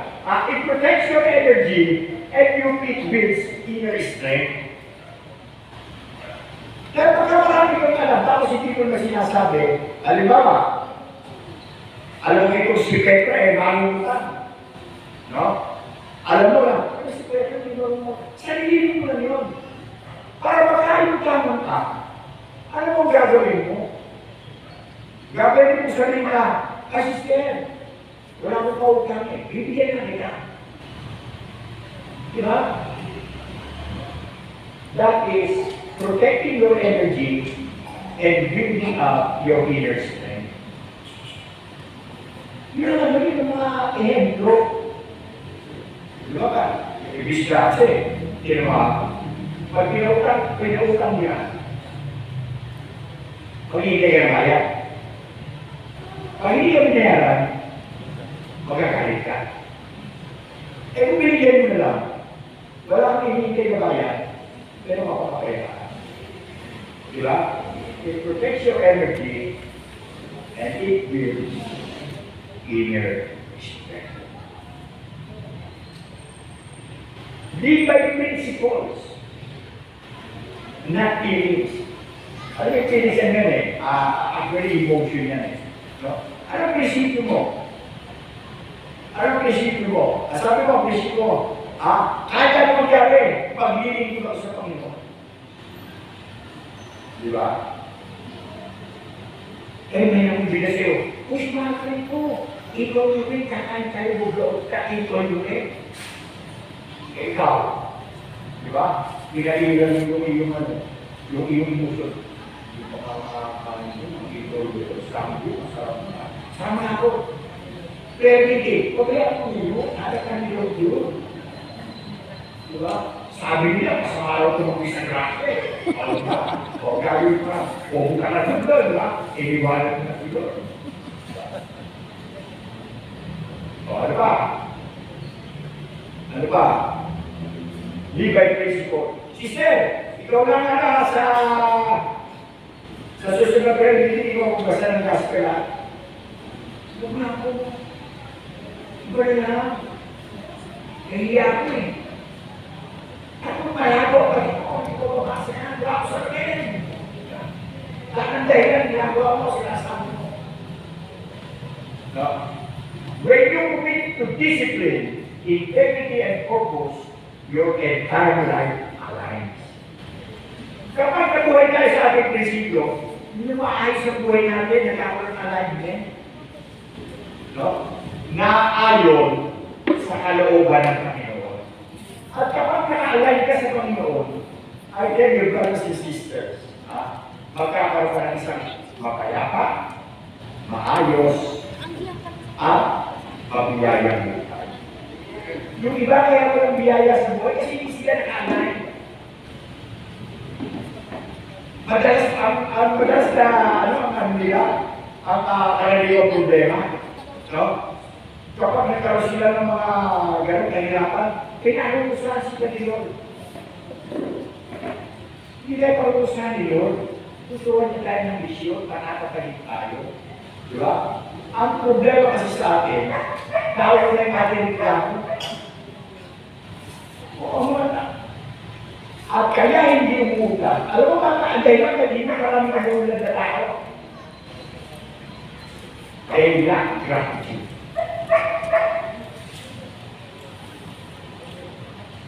it protects your energy and it builds inner strength. Kaya pagka marami kang alam, tapos hindi ko na sinasabi, halimbawa, alam mo itong si Petra ay mangutan. No? Alam mo lang, pero si Petra, sarili mo lang yun. Para makayutangan ka, ano mong gagawin mo? Gagawin mo sarili na, assistant, wala mo pautang eh, bibigyan na kita. Diba? That is protecting your energy and building up your inner strength. Yun ang naging ng mga ehemplo. Di ba ka? Ibig kasi, pag pinautang niya, kung hindi ka na kaya, pag hindi ka binayaran, magkakalit ka. Eh kung binigyan mo na lang, wala kang hinihintay na bayan, pero mapapakaya ka. Diba? It protects your energy and it builds inner strength. Live by principles, not feelings. Ano yung feelings yan yan eh? Actually, emotion yan eh. No? Anong prinsipyo mo? Anong prinsipyo mo? Sabi mo, prinsipyo mo, kahit ano mangyari, pag-iling ko sa Panginoon. Di ba? Eh, may nang bida sa'yo, push bakit po? Ikaw yung rin, kakain tayo, buglaot ka, ikaw yung rin. Eh, ikaw. Di ba? Pinailan yung iyong musod. Yung makakakain mo, ikaw yung masarap na. Sama ako. Pero hindi, pagkaya ako nyo, ada ka nyo yun. Diba? Sabi nila, masama araw ito mag-isang rape. Alam ba? O gagawin pa. O ka na dito, diba? Iniwanan na dito. O ano ba? Ano ba? Live by principle. Sister, ikaw lang na sa susunod na pero hindi mo kung basta ng gospel ha. Huwag na ako. Iba na. Nahiya ako eh. Ako malabo. Hindi ko makasa na. Hindi ako sa akin. Lahat ng dahilan, ginagawa mo, sinasabi mo. No? When you commit to discipline, integrity, and purpose, your entire life aligns. Kapag nabuhay tayo sa ating prinsipyo, hindi maayos ang buhay natin, nagkakaroon ng alignment. No? Naayon sa kalooban ng Panginoon. At kapag naka-align ka sa Panginoon, I tell you, brothers and sisters, magkakaroon ka ng isang mapayapa, maayos, at mabiyayang buhay. Yung iba kaya walang biyaya sa buhay kasi hindi sila naka-align. Madalas na, ang nila, ang karaniwang problema, no? Kapag nagkaroon sila ng mga ganong kahirapan, pinarusahan sila ni Lord. Hindi tayo parusahan ni Lord. Tuturuan niya tayo ng misyon, panatatalit tayo. Di ba? Ang problema kasi sa atin, tawag na yung ating reklamo. Oo na. At kaya hindi umutang. Alam mo mga dahilan na di mo maraming nagawin na tao. They lack gratitude.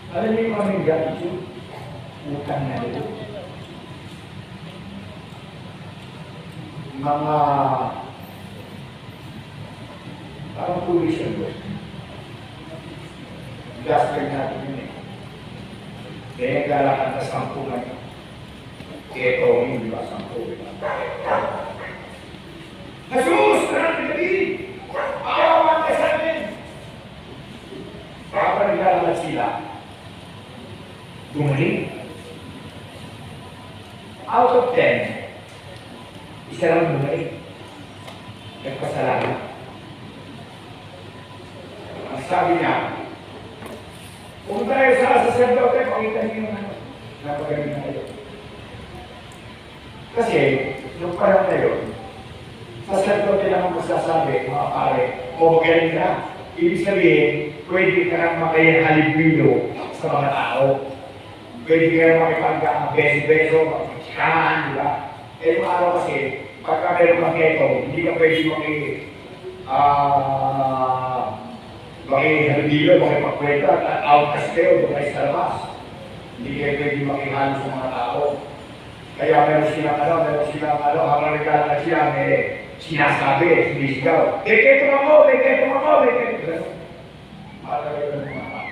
Alam niyo yung aming gratitude? utang na loob. Mga parang pulis ang doon. Gasper natin yun eh. Kaya naglalakad na 10 ngayon. Ito, hindi ba 10? Jesus! Karang gabi! Awan ka sa amin! Kapag naglalakad sila, gumaling. Out of 10, isa lang gumaling. Nagpasalamat. Ang sabi niya, kung tayo sa sacerdote, pakita niyo yung ano, napagaling na kayo. Kasi, nung parang na yun, sacerdote lang ang masasabi, mga pare, o magaling na. Ibig sabihin, pwede ka nang makihalibrilo sa mga tao. Pwede ka nang makipag-beso-beso, makipagsikaan, di ba? Eh, yung araw kasi, pagka meron kang keto, hindi ka pwede makihalibrilo, makipagkwenta, at outcast kayo, doon kayo sa labas. Hindi kayo pwede makihalo sa mga tao. Kaya meron silang habang naglalakad sila, may sinasabi, sinisigaw, may keto ako, may keto ako, may keto ako. Matagay ko ng mga tao.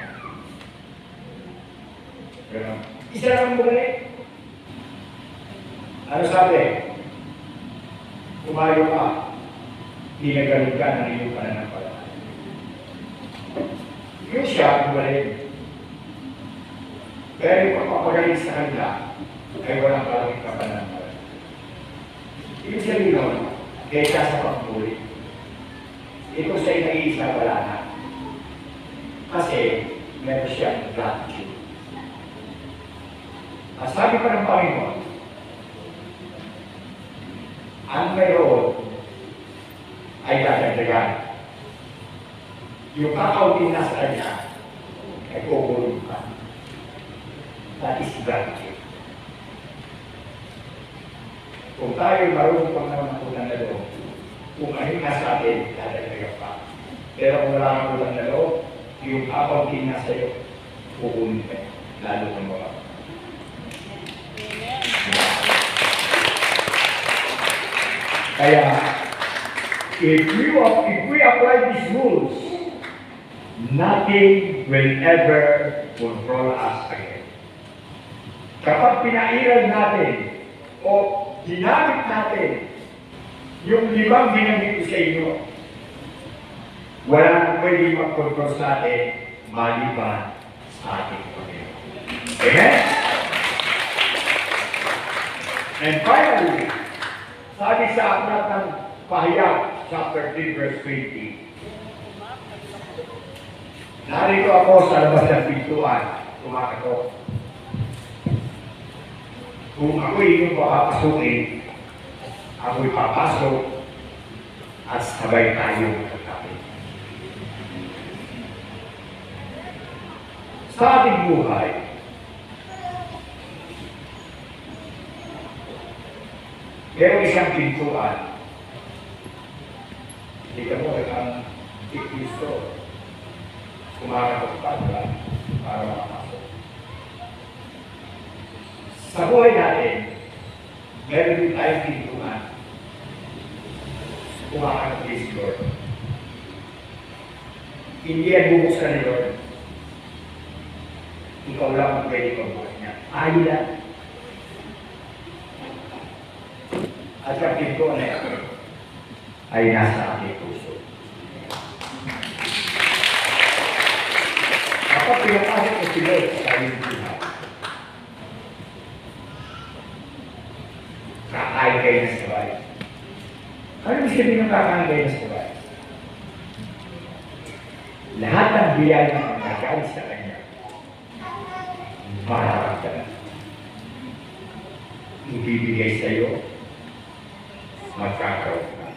Ganun. Isa lang magaling. Ano sabi? Tumayo ka, ginagaling ka ng iyong pananampalataya. Yung siya, magaling. Pero yung pagpapagaling sa kanila, ay walang kalawin ka pananampalataya. Ibig sabihin nun, kaysa sa pagpuli. Ito sa nag-iisa wala na. Kasi meron siyang gratitude. Ang sabi pa ng Panginoon, ang meron ay dadagdagan. Yung kakautin na sa kanya ay kukulong ka. That is gratitude. Kung tayo marunong pang naman ang utang na loob, kung ano yung nasa atin, dadagdagan pa. Pero kung wala kang utang na loob, yung kakautin na sa'yo, kukunin ka. Lalo kang mga. Kaya, if we apply these rules, nothing will ever control us again. Kapag pinairal natin o ginamit natin yung 5 binanggit ko sa inyo, walang pwede mag-control sa atin maliban sa ating Panginoon. Amen? And finally, sabi sa aklat ng Pahayag, chapter 3, verse 20, narito ako sa labas ng pintuan, kumakatok. Kung ako'y inyong papapasukin, ako'y papasok at sabay tayo magkakapit. Sa ating buhay, merong isang pintuan. Hindi ka mo ang Kristo. Kumakatok ka para makapasok. Sa buhay natin, meron din tayong pintuan. Kumakatok si Lord. Hindi yan bubuksan ni Lord. Ikaw lang ang pwede pagbukas niya. Ayaw lang. At ang pintuan na ito ay nasa aking puso. Kapag pinapasok ko si Lord sa kanyang buhay, kakain kayo na sabay. Ano yung sabihin ng kakain kayo na sabay? Lahat ng biyaya ng nagkain sa kanya, mararamdaman. Ibibigay sa iyo, magkakaroon ka.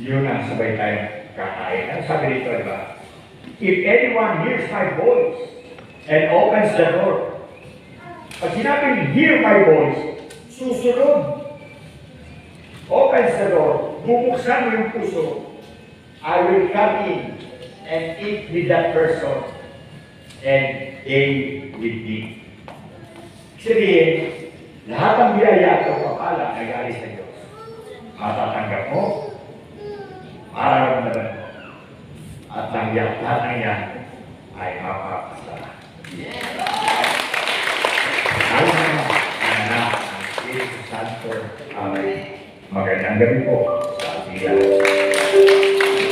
Yun ang sabay tayong kakain. Ang sabi dito, di ba? If anyone hears my voice and opens the door, pag sinabing hear my voice, susunod. Opens the door, bubuksan mo yung puso, I will come in and eat with that person and they with me. Sabihin, lahat ng biyaya at pagpapala na galing sa Diyos, matatanggap mo, mararamdaman mo, at lahat ng yan ay mapapasala. Lalo na anak ng Espiritu Santo. Amen. Magandang gabi po sa ating lahat.